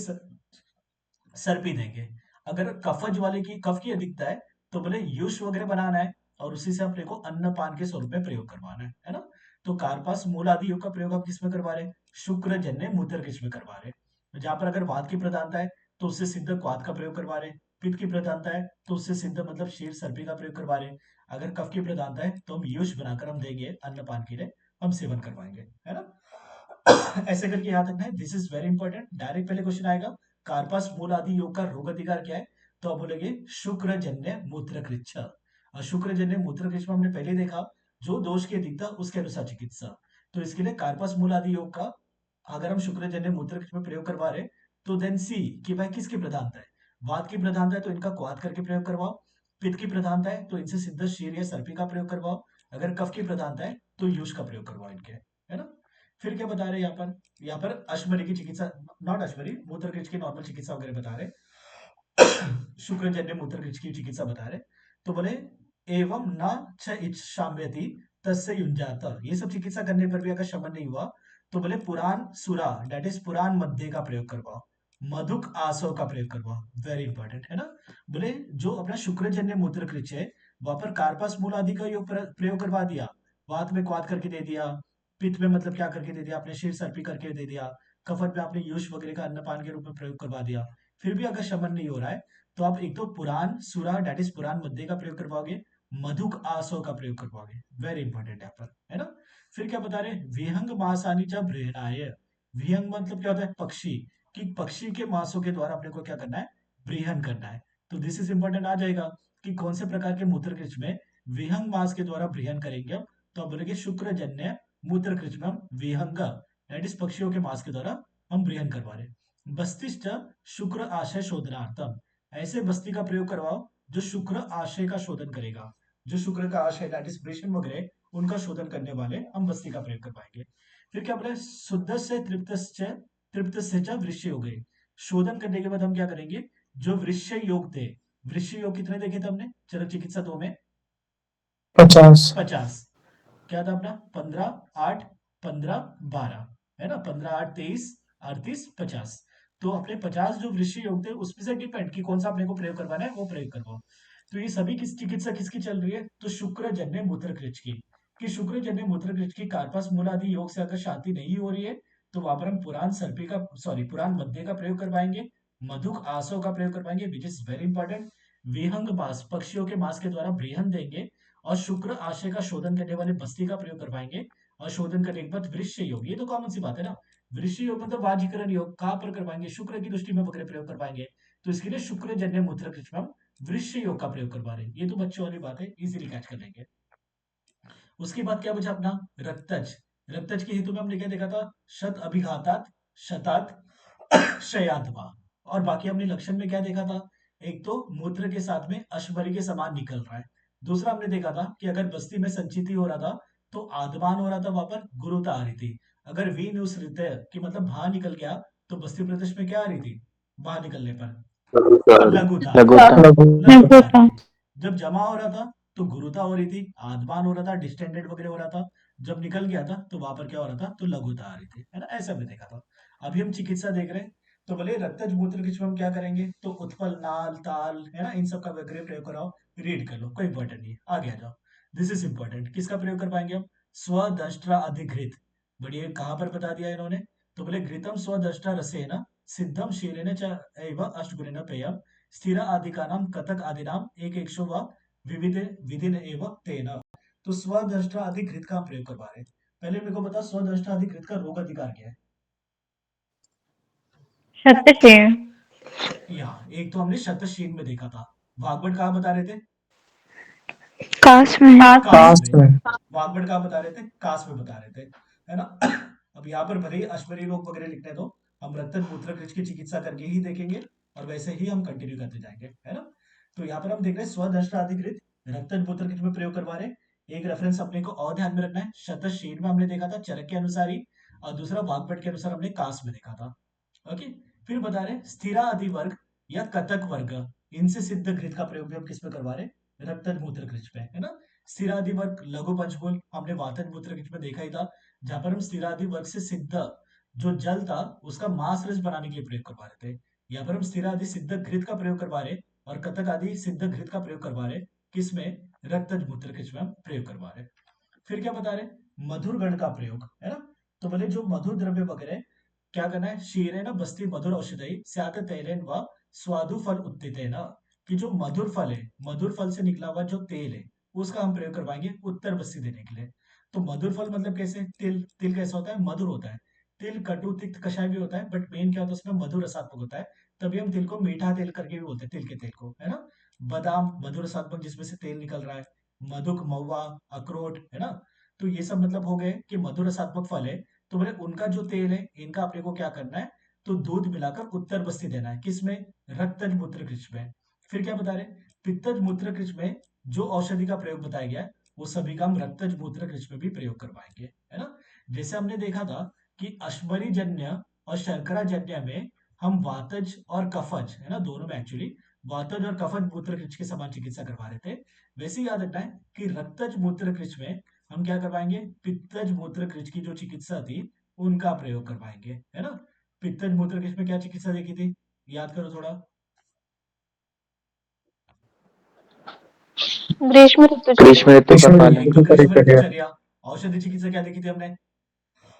सर्पी देंगे। अगर कफज वाले की कफ की अधिकता है तो बोले युष वगैरह बनाना है, और उसी से अपने को अन्न पान के स्वरूप में प्रयोग करवाना है ना। तो कार्पास मूल आदि योग का प्रयोग हम किसमें करवा रहे हैं, शुक्र जन्य मूत्र किसमें करवा रहे हैं। जहां पर अगर वात की प्रधानता है तो उससे सिद्ध क्वात का प्रयोग करवा रहे हैं, पित्त की प्रधानता है तो उससे सिद्ध मतलब शीर सर्पी का प्रयोग करवा रहे हैं, अगर कफ की प्रधानता है तो हम युष बनाकर हम देंगे अन्न पान के लिए, हम सेवन करवाएंगे, है ना। ऐसे करके याद रखना है, this is very important, direct पहले क्वेश्चन आएगा, कार्पास मूल आदि योग का रोग अधिकार क्या है, तो आप बोलेंगे शुक्रजन्य मूत्रकृच्छ। और शुक्रजन्य मूत्रकृच्छ में हमने पहले देखा, जो दोष की अधिकता उसके अनुसार चिकित्सा। तो इसके लिए कार्पास मूल आदि योग का अगर हम शुक्रजन्य मूत्रकृच्छ में प्रयोग करवा रहे तो देन सी कि भाई किसकी प्रधानता है, वात की प्रधानता है तो इनका क्वात करके प्रयोग करवाओ, पित्त की प्रधानता है तो इनसे सिद्ध शीर या सर्पी का प्रयोग करवाओ, अगर कफ की प्रधानता है तो युष का प्रयोग करवाओ इनके, है ना। फिर क्या बता रहे हैं यहाँ पर अश्वरी की चिकित्सा, नॉट अश्वरी, मूत्रकृच्छ की नॉर्मल चिकित्सा वगैरह बता रहे, शुक्रजन्य मूत्रकृच्छ की चिकित्सा बता रहे। तो बोले एवं न च इच्छाम्यति तस्य युञ्जात, ये सब चिकित्सा करने पर भी अगर शमन नहीं हुआ तो बोले पुराण सुरा, डेट इज पुराण मध्य का प्रयोग करवाओ, मधुक आसव का प्रयोग करवाओ, वेरी इंपॉर्टेंट, है ना। बोले जो अपना शुक्रजन्य मूत्रकृच्छ है वहां पर कार्पास मूल आदि का योग प्रयोग करवा दिया, वात में क्वात करके दे दिया, पित्त में मतलब क्या करके दे दिया, आपने शीर सर्पी करके दे दिया, कफट में आपने युष वगैरह का अन्नपान के रूप में प्रयोग करवा दिया, फिर भी अगर शमन नहीं हो रहा है तो आप एक तो पुराण सुरा, डेट इज पुराण मध्य का प्रयोग करवाओगे, मधुक आसव का प्रयोग करवाओगे, वेरी इंपॉर्टेंट यहाँ पर, है ना। फिर क्या बता रहे, विहंग मासानी च बृहणाय, विहंग मतलब क्या होता है, पक्षी, कि पक्षी के मांसों के द्वारा अपने को क्या करना है, ब्रीहन करना है। तो दिस इज इंपॉर्टेंट आ जाएगा कि कौन से प्रकार के मूत्रकृच्छ में विहंग मांस के द्वारा ब्रीहन करेंगे हम, तो आप बोलेंगे शुक्रजन्य मूत्रकृच्छ में हम विहंग, दैट इज पक्षियों के मांस के द्वारा हम ब्रीहन करवा रहे। बस्तिष्ठ शुक्र आशय शोधनार्थम, ऐसे बस्ती का प्रयोग करवाओ जो शुक्र आशय का शोधन करेगा, जो शुक्र का आशय दैट इज वृषण वगैरह उनका शोधन करने वाले हम बस्ती का प्रयोग करवाएंगे। फिर क्या बोले, शुद्ध से तृप्त से वृश्य हो गए, शोधन करने के बाद हम क्या करेंगे, जो वृश्य योग थे, वृश्य योग कितने देखे थे हमने चलो चिकित्सा 2 में, 50। 50, क्या था अपना 15 8 15 12, है ना, 15 8 23 38 50। तो अपने 50 जो वृषि योग थे उसमें से डिपेंड कि कौन सा अपने को प्रयोग करवाना है वो प्रयोग करवाओ। तो ये सभी किस चिकित्सा किसकी चल रही है, तो शुक्रजन्य मूत्रकृच की, कि शुक्रजन्य मूत्रकृच की कार्पस मूल आदि योग से अगर शांति नहीं हो रही है तो वहां पर हम पुराण सर्पी का पुराण मध्य का प्रयोग करवाएंगे, मधुक आसव का प्रयोग करवाएंगे विच इज वेरी इंपॉर्टेंट, विहंग मास पक्षियों के मांस के द्वारा बृहन देंगे, और शुक्र आशय का शोधन करने वाले बस्ती का प्रयोग करवाएंगे, और शोधन करने के बाद वृश्य योग, ये तो कॉमन सी बात है ना, वृषि योग मतलब वाजीकरण योग कहाँ पर करवाएंगे, शुक्र की दृष्टि में वगैरह प्रयोग करवाएंगे, तो इसके लिए शुक्र जन्य मूत्रकृच में हम वृश्य योग का प्रयोग करवा रहे हैं, ये तो बच्चों वाली बात है, इजीली कैच कर लेंगे। उसके बाद क्या बचा अपना रक्तज, रक्तज के हेतु में हमने क्या देखा था, शत अभिघातात शतात शयात्मा, और बाकी हमने लक्षण में क्या देखा था, एक तो मूत्र के साथ में अश्वरी के समान निकल रहा है, दूसरा हमने देखा था कि अगर बस्ती में संचिति हो रहा था तो आदमान हो रहा था, वहां पर गुरुता आ रही थी, अगर वी न्यूज कि मतलब बाहर निकल गया तो बस्ती प्रदेश में क्या आ रही थी, बाहर निकलने पर लघुता लघुता। लघु लघुता आ रही थी, जब जमा हो रहा था तो गुरुता हो रही थी, आदमान हो रहा था, डिस्टेंडेड वगैरह हो रहा था, जब निकल गया था तो वहां पर क्या हो रहा था, तो लघुता आ रही थी, है ना, ऐसा हमने देखा था। अभी हम चिकित्सा देख रहे हैं, तो बोले रक्तज मूत्र किस में हम क्या करेंगे, तो उत्पल नाल ताल है ना, इन सब का वगैरह प्रयोग कराओ, रीड कर लो, कोई इंपॉर्टेंट नहीं है, आगे आ जाओ। दिस इज इंपॉर्टेंट, किसका प्रयोग कर पाएंगे हम, स्वदष्ट्रा अधिघृत, बढ़िए कहाँ पर बता दिया इन्होंने, तो बोले घृतम स्वदष्ट्रा रसेन सिद्धम शीरेण च एव अष्टगुणेन पेयम स्थिर आदिकानाम कथक आदिनाम एक एकशो व विविध विधिन एव तेन, तो स्वदष्ट्रा अधिकृत का हम प्रयोग करवा रहे हैं। पहले मेरे को बता स्वदष्ट्रा अधिकृत का रोग अधिकार क्या है, शतशेर। यहाँ एक तो हमने शतशीन में देखा था, वाग्भट कहाँ बता रहे थे, काश में है। काश काश में, में वाग्भट कहाँ बता रहे थे, काश में बता रहे थे, है ना। अब यहाँ पर भले ही अश्वरी रोग वगैरह लिखने दो, हम रक्त मूत्र की चिकित्सा करके ही देखेंगे और वैसे ही हम कंटिन्यू करते जाएंगे, है ना। तो यहाँ पर हम देख रहे हैं स्वदष्ट्रा अधिकृत रक्त मूत्र में प्रयोग करवा रहे हैं, एक रेफरेंस अपने को और ध्यान में रखना है, शतशीन में हमने देखा था चरक के अनुसार ही, और दूसरा वाग्भट के अनुसार हमने काश में देखा था। ओके, फिर बता रहे स्थिरा आदि वर्ग या कतक वर्ग, इनसे सिद्ध घृत का प्रयोग भी हम किस में करवा रहे हैं, रक्तज मूत्र कृच पे, है ना। स्थिरादि वर्ग लघु पंचमूल हमने वातज मूत्र कृच में देखा ही था, जहां पर हम स्थिरादि वर्ग से सिद्ध जो जल था उसका मांस रस बनाने के लिए प्रयोग करवा रहे थे, यहाँ पर हम स्थिरादि सिद्ध घृत का प्रयोग करवा रहे, और कतक आदि सिद्ध घृत का प्रयोग करवा रहे, किसमें, रक्तज मूत्र कृच में हम प्रयोग करवा रहे। फिर क्या बता रहे, मधुर गण का प्रयोग, है ना, तो बोले जो मधुर द्रव्य वगैरह क्या करना है, शीरेन बस्ती मधुर औषधि स्यात तैलेन व स्वादु फल उत्थितेन, कि जो मधुर फल है, मधुर फल से निकला हुआ जो तेल है उसका हम प्रयोग करवाएंगे उत्तर बस्ती देने के लिए। तो मधुर फल मतलब कैसे, तिल, तिल कैसा होता है, मधुर होता है, तिल कटु तिक्त कषाय भी होता है, बट मेन क्या होता है उसमें मधुर रसात्मक होता है, तभी हम तिल को मीठा तेल करके भी बोलते हैं, तिल के तेल को, है ना। बादाम मधुर रसात्मक जिसमें से तेल निकल रहा है, मधुक महुआ अखरोट, है ना, तो ये सब मतलब हो गए कि मधुर रसात्मक फल है, तो बोले उनका जो तेल है इनका अपने को क्या करना है, तो दूध मिलाकर उत्तर बस्ती देना है, किसमें, रक्तज मूत्र कृच में। फिर क्या बता रहे, पित्तज मूत्र कृच में जो औषधि का प्रयोग बताया गया है वो सभी का हम रक्तज मूत्र कृच में भी प्रयोग करवाएंगे, है ना। जैसे हमने देखा था कि अश्वरी जन्य और शर्करा जन्य में हम वातज और कफज, है ना, दोनों में एक्चुअली वातज और कफज मूत्र कृच के समान चिकित्सा करवा रहे थे, वैसे ही याद रखना है कि रक्तज मूत्र कृच में हम क्या करवाएंगे, पित्तज मूत्र कृच की जो चिकित्सा थी उनका प्रयोग करवाएंगे, है ना। पित्तज मूत्र कृच में क्या चिकित्सा देखी थी, याद करो थोड़ा, ग्रीष्म ऋतुचर्या। ग्रीष्म ऋतु का ग्रीष्म फल है। एक तो ऋतु ग्रीष्म परिचर्या ऋतुचर्या, औषधि चिकित्सा क्या देखी थी हमने,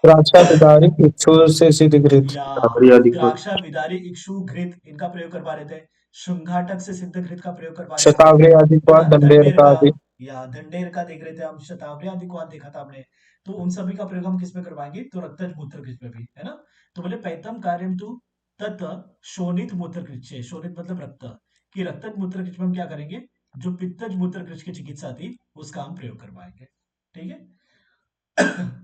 द्राक्षा विदारी इक्षु से सिद्धघृत या शतावरी आदि को द्राक्षा विदारी इक्षु घृत इनका प्रयोग करवा रहे थे, शुंघाटक से सिद्ध घृत का प्रयोग करवा रहे थे, शतावरी आदि है को ना, दंडेर दंडेर का का, आदि या दंडेर का देख रहे थे हम, शतावरी आदि को देखा था हमने, तो उन सभी का प्रयोग हम किस में करवाएंगे, तो रक्तज मूत्र कृच में भी, है ना। तो बोले पैतम कार्यम तु तत् शोणित मूत्र कृच, शोणित मतलब रक्त, कि रक्तज मूत्र कृच में हम क्या करेंगे, जो पित्तज मूत्र कृच की चिकित्सा थी उसका हम प्रयोग करवाएंगे, ठीक है।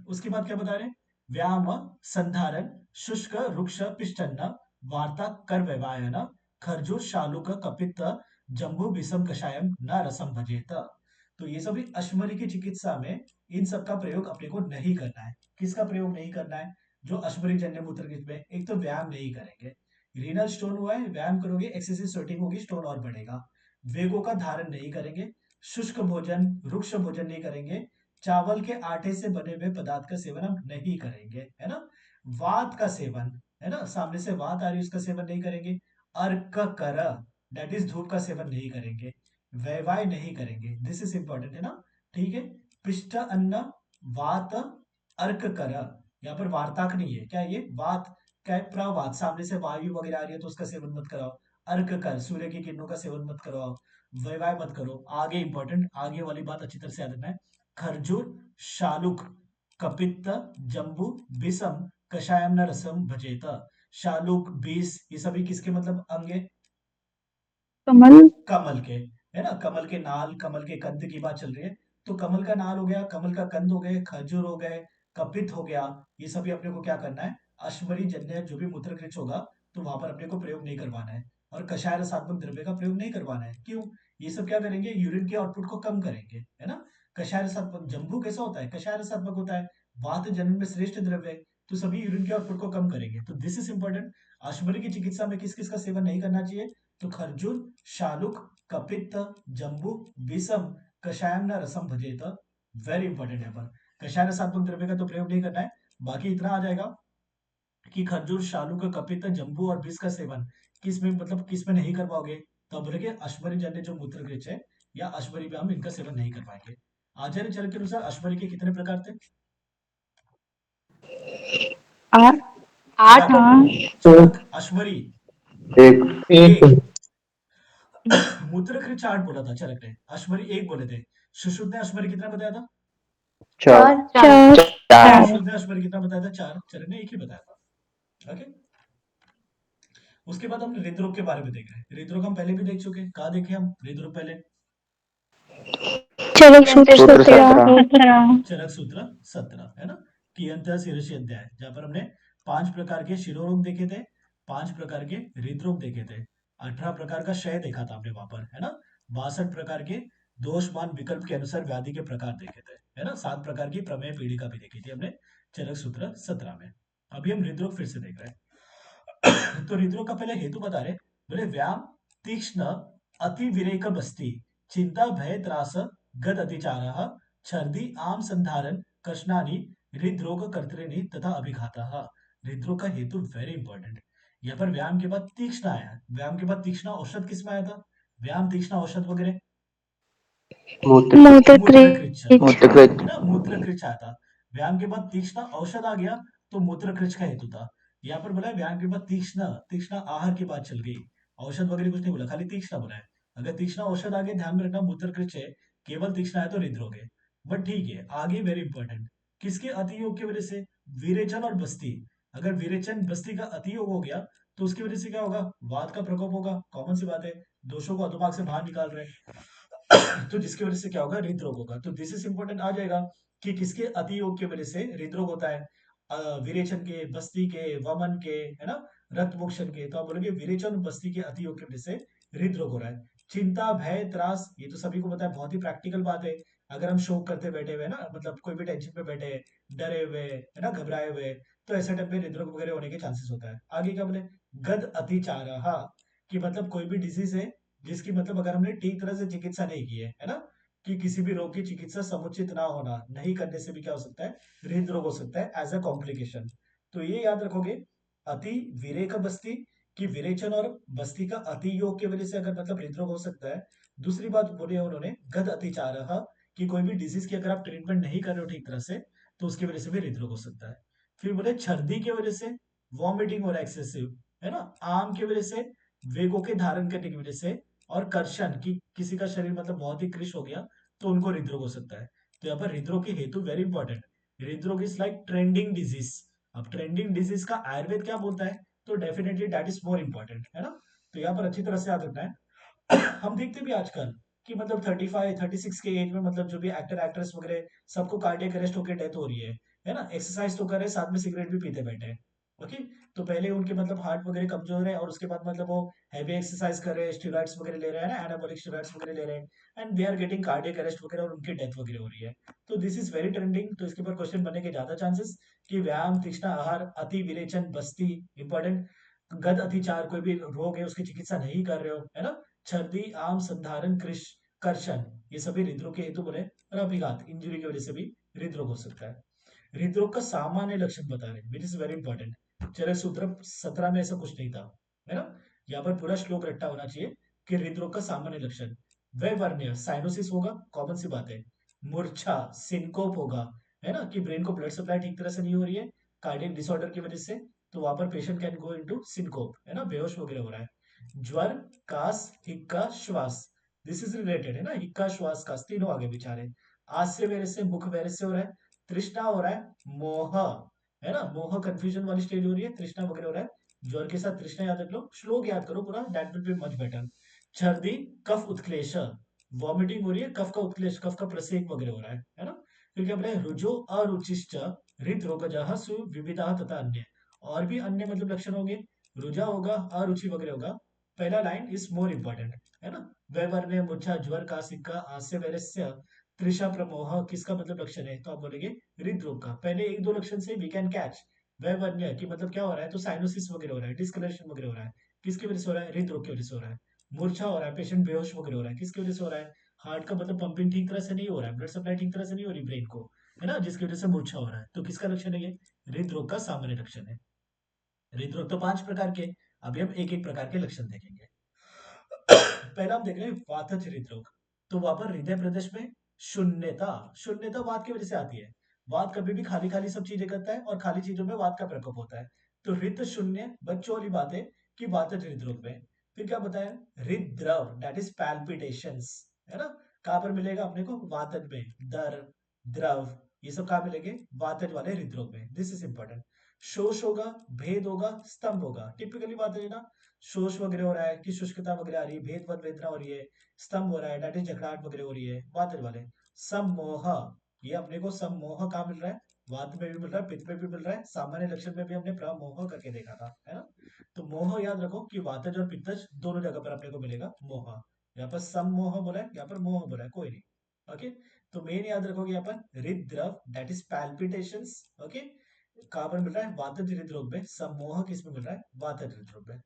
उसके बाद क्या बता रहे हैं, व्यायाम संधारण शुष्क रुक्ष पिष्टन्न वार्ता कर व्यवायन खरजूर शालुक कपित्त जम्बू विषम कषायम न रसम भजेत, तो ये सभी अश्वरी की चिकित्सा में इन सब का प्रयोग अपने को नहीं करना है, किसका प्रयोग नहीं करना है, जो अश्वरी जन्य मूत्र में, एक तो व्यायाम नहीं करेंगे, रीनल स्टोन हुआ है, व्यायाम करोगे एक्सेसिव स्वेटिंग होगी, स्टोन और बढ़ेगा, वेगों का धारण नहीं करेंगे, शुष्क भोजन रुक्ष भोजन नहीं करेंगे, चावल के आटे से बने हुए पदार्थ का सेवन हम नहीं करेंगे, है ना। वात का सेवन, है ना, सामने से वात आ रही है उसका सेवन नहीं करेंगे। अर्क कर, दैट इज धूप का सेवन नहीं करेंगे। वैवाय नहीं करेंगे, दिस इज इंपॉर्टेंट है ना, ठीक है। पिष्ट अन्न वात अर्क कर, यहाँ पर वार्ताक नहीं है, क्या है ये वात, क्या है प्रवात, सामने से वायु वगैरह आ रही है तो उसका सेवन मत कराओ। अर्क कर, सूर्य की किरणों का सेवन मत कराओ। वैवाय मत करो। आगे इंपॉर्टेंट, आगे वाली बात अच्छी तरह से याद रखना है। खरजूर, शालुक, कपित्त, जम्बू, बिसम, कषायम न रसम भजेत। शालुक, बीस, ये सभी किसके मतलब अंग है? कमल। कमल के, है ना, कमल के नाल, कमल के कंद की बात चल रही है। तो कमल का नाल हो गया, कमल का कंद हो गए, खजूर हो गए, कपित हो गया, ये सभी अपने को क्या करना है, अश्वरी जन्य जो भी मूत्रकृच होगा तो वहां पर अपने को प्रयोग नहीं करवाना है। और कषाय रसात्मक द्रव्य का प्रयोग नहीं करवाना है, क्यों? ये सब क्या करेंगे, यूरिन के आउटपुट को कम करेंगे, है ना। कषाय रसात्मक, जम्बू कैसा होता है, कषाय रसात्मक होता है, वात जनन में श्रेष्ठ द्रव्य है, तो सभी यूरिन के आउटपुट को कम करेंगे। तो दिस इज इंपॉर्टेंट। अश्वरी की चिकित्सा में किस किस का सेवन नहीं करना चाहिए? तो खरजूर, शालुक, कपित्त, जम्बू, बीसम, कषायम न रसम भजेत। वेरी इंपॉर्टेंट यहाँ पर, कषाय रसात्मक द्रव्य का तो प्रयोग नहीं करना है। बाकी इतना आ जाएगा कि खरजूर, शालुक, कपित्त, जम्बू और बीस का सेवन किस में, मतलब किस में नहीं कर पाओगे? तो अब बोलेंगे अश्वरी जन्य जो मूत्रकृच है या अश्वरी में हम इनका सेवन नहीं कर पाएंगे। आचार्य चरक के अनुसार अश्वरी के कितने प्रकार थे? आठ। आठ। चरक, अश्वरी एक एक, मूत्रकृच 8 बोला था चरक ने, अश्वरी 1 बोले थे। सुश्रुत ने अश्वरी कितना बताया था? चार। चार। सुश्रुत ने अश्वरी कितना बताया था? 4। चरक ने 1 ही बताया था। ओके। उसके बाद हम हृदरोग के बारे में देख रहे हैं। हृदरोग हम पहले भी देख चुके हैं। कहाँ देखे हम हृदरोग पहले? चरक सूत्र सूत्र 17। चरक सूत्र 17, है ना, कियंत शीर्ष अध्याय, जहां पर हमने 5 प्रकार के शिरोरोग देखे थे, 5 प्रकार के हृदरोग देखे थे, 18 प्रकार का क्षय देखा था हमने वहां पर, है ना, 62 प्रकार के दोषमान विकल्प के अनुसार व्याधि के प्रकार देखे थे, है ना, 7 प्रकार की प्रमेय पीड़िका भी देखी थी हमने चरक सूत्र 17 में। अभी हम हृदरोग फिर से देख रहे हैं। तो हृदरोग का पहले हेतु बता रहे, बोले व्याम, तीक्ष्ण, अति विरेक बस्ती, चिंता भय त्रास, गद अतिचार, छर्दी आम संधारण, कष्णानि, हृदरोग कर्तृनि तथा अभिघाता। हृदरोग का हेतु वेरी इंपॉर्टेंट। यहाँ पर व्यायाम के बाद तीक्ष्ण आया, व्यायाम के बाद तीक्ष्ण औषध किस में आया था? व्यायाम, तीक्ष्ण औषध वगैरह मूत्रकृच, मूत्रकृच। है ना, मूत्रकृच आया था। व्यायाम के बाद तीक्ष्ण औषध आ गया तो मूत्रकृच का हेतु था। यहाँ पर बोला है व्यायाम के बाद तीक्ष्ण, तीक्ष्ण आहार की बात चल गई, औषध वगैरह कुछ नहीं बोला, खाली तीक्ष्ण बोला है। अगर तीक्ष्ण औषध आगे ध्यान में रखना, मूत्रकृच है, केवल तीक्ष्ण आया तो हृदरोग है। बट ठीक है, आगे वेरी इंपॉर्टेंट, किसके अतियोग की वजह से? विरेचन और बस्ती। अगर विरेचन बस्ती का अतियोग हो गया तो उसकी वजह से क्या होगा? वात का प्रकोप होगा, कॉमन सी बात है, दोषों को अधोभाग से बाहर निकाल रहे हैं। तो जिसकी वजह से क्या होगा? हृदरोग होगा। तो दिस इज इंपॉर्टेंट आ जाएगा कि किसके अतियोग की वजह से हृदरोग होता है? विरेचन के, बस्ती के, वमन के, है ना, रक्त मोक्षण के। तो आप बोलोगे विरेचन और बस्ती के अतियोग की वजह से हृदरोग हो रहा है। चिंता भय त्रास, ये तो सभी को पता है, बहुत ही प्रैक्टिकल बात है। अगर हम शोक करते बैठे हुए हैं ना, मतलब कोई भी टेंशन पे बैठे हैं, डरे हुए, है ना, घबराए हुए, तो ऐसे टाइम पे हृदरोग वगैरह होने के चांसेस होता है। आगे क्या बोले? गद अतिचार, कि मतलब कोई भी डिजीज है जिसकी मतलब अगर हमने ठीक तरह से चिकित्सा नहीं की है ना, कि किसी भी रोग की चिकित्सा समुचित ना होना, नहीं करने से भी क्या हो सकता है? हृदरोग हो सकता है एज अ कॉम्प्लिकेशन। तो ये याद रखोगे, अति विरेक बस्ती, कि विरेचन और बस्ती का अति योग की वजह से अगर मतलब हृदरोग हो सकता है। दूसरी बात बोली है उन्होंने, गद अतिचार, कि कोई भी डिजीज की अगर आप ट्रीटमेंट नहीं कर रहे हो ठीक तरह से तो उसकी वजह से भी हृदरोग हो सकता है। फिर बोले छर्दी की वजह से, वॉमिटिंग और एक्सेसिव, है ना, आम की वजह से, वेगों के धारण करने की वजह से, और कर्षण, की किसी का शरीर मतलब बहुत ही कृश हो गया तो उनको हृदरोग हो सकता है। तो यहाँ पर हृदरोग के हेतु वेरी इंपॉर्टेंट। हृदरोग इज लाइक ट्रेंडिंग डिजीज। अब ट्रेंडिंग डिजीज का आयुर्वेद क्या बोलता है? तो definitely that is more important, है ना। तो यहाँ पर अच्छी तरह से याद रखना है। हम देखते भी आजकल कि मतलब 35 36 के एज में मतलब जो भी एक्टर एक्ट्रेस वगैरह सबको कार्डियक अरेस्ट होकर डेथ हो रही है ना, एक्सरसाइज तो कर रहे हैं, साथ में सिगरेट भी पीते बैठे हैं। ओके। तो पहले उनके मतलब हार्ट वगैरह कमजोर है और उसके बाद मतलब वो हैवी एक्सरसाइज कर रहे हैं, स्टेरॉइड्स वगैरह ले रहे हैं ना, एनाबॉलिक स्टेरॉइड्स वगैरह ले रहे हैं, and they are getting cardiac arrest वगैरह और उनकी डेथ वगैरह हो रही है। तो दिस इज वेरी ट्रेंडिंग। तो इसके ऊपर क्वेश्चन बनने के ज्यादा चांसेस कि व्यायाम, तीक्ष्ण आहार, अति विरेचन, बस्ती इंपॉर्टेंट, गद अतिचार, कोई भी रोग है उसकी चिकित्सा नहीं कर रहे हो, है ना, छर्दी आम संधारण कृष कर्षण, ये सभी हृदरोग के हेतु बने। और अभिघात, इंजरी की वजह से भी हृदरोग हो सकता है। हृदरोग का सामान्य लक्षण बता रहे हैं, विच इज वेरी इंपॉर्टेंट। चरक सूत्र 17 में ऐसा कुछ नहीं था, है ना। यहाँ पर पूरा श्लोक रट्टा होना चाहिए कि हृदरोग का सामान्य लक्षण वैवर्ण्य साइनोसिस होगा, कॉमन सी बात है। मूर्छा सिनकोप होगा, है ना, कि ब्रेन को ब्लड सप्लाई ठीक तरह से नहीं हो रही है कार्डियक डिसऑर्डर की वजह से, तो वहां पर patient can go into syncope, है ना, बेहोश वगैरह हो रहा है। ज्वर, कास, हिक्का, श्वास, दिस इज रिलेटेड, है ना, हिक्का श्वास कास तीनों आगे विचार है। आस्य वैरस से, मुख वैरस से हो रहा है। तृष्णा हो रहा है, मोह, है ना, मोह कंफ्यूजन वाली स्टेज हो रही है, तृष्णा वगैरह हो रहा है। ज्वर के साथ तृष्णा याद रख लो, श्लोक याद करो पूरा, that will be much better. छर्दी, कफ उत्क्लेश, वॉमिटिंग हो रही है, कफ का उत्क्लेश, कफ का प्रसेक वगैरह हो रहा है ना। फिर क्या बोला है, रुजो अरुचिश्च हृदरोगजः सुविविधः तथा अन्य, और भी अन्य मतलब लक्षण होंगे, रुझा होगा, अरुचि वगैरह होगा। पहला लाइन इज मोर इंपॉर्टेंट, है ना। वैवर्ण्य, मूर्छा, ज्वर, कासिका, आस्य वैरस्य, तृषा, प्रमोह, किसका मतलब लक्षण है, तो आप बोलेंगे हृदरोग का। पहले एक दो लक्षण से वी कैन कैच वैवर्ण्य की मतलब क्या हो रहा है, तो साइनोसिस वगैरह हो रहा है, डिस्कलरेशन वगैरह हो रहा है, किसकी वजह से हो रहा है, हृदरोग की वजह से हो रहा है। मूर्छा हो रहा है, पेशेंट बेहोश वगैरह हो रहा है, किसकी वजह से हो रहा है, हार्ट का मतलब पंपिंग ठीक तरह से नहीं हो रहा है, ब्लड सप्लाई ठीक तरह से नहीं हो रही ब्रेन को, है ना, जिसकी वजह से मूर्छा हो रहा है, तो किसका लक्षण है ये, हृदरोग का सामान्य लक्षण है। हृदरोग तो 5 प्रकार के, अभी हम एक एक प्रकार के लक्षण देखेंगे। पहला हम देख रहे हैं वातज हृदरोग, तो वहां पर हृदय प्रदेश में शून्यता, शून्यता वात की वजह से आती है। वात कभी भी खाली खाली सब चीजें करता है और खाली चीजों में वात का प्रकोप होता है, तो हृदय शून्य बच्चों वाली बात है कि वातज हृदरोग में। फिर क्या बताया, हृदद्रव दैट इज पैल्पिटेशंस, है ना, कहां पर मिलेगा अपने को, वातज में, दर, द्रव, ये सब कहां मिलेंगे, वातज वाले हृदरोग में, दिस इज इंपॉर्टेंट। शोष होगा, भेद होगा, स्तंभ होगा, टिपिकली बात है ना, शोष वगैरह हो रहा है कि शुष्कता वगैरह आ रही है, भेद पद वेदना हो रही है, स्तंभ हो रहा है डेट इज जकड़ाहट वगैरह हो रही है, वात वाले। सम्मोह, ये अपने को सम्मोह कहाँ मिल रहा है, वात में भी मिल रहा है, पित्त में भी मिल रहा है, सामान्य लक्षण में भी हमने प्रमोह करके देखा था, है ना। तो मोह याद रखो कि वातज और पित्तज दोनों जगह पर अपने को मिलेगा मोह। यहाँ पर सम्मोह बोला है, यहाँ पर मोह बोला है, कोई नहीं, ओके। तो मेन याद रखोगे यहाँ पर हृदद्रव दैट इज पैल्पिटेशंस, ओके, कहां पर मिल रहा है, वातज हृदरोग में। सम्मोह किस में मिल रहा है, वातज हृदरोग में।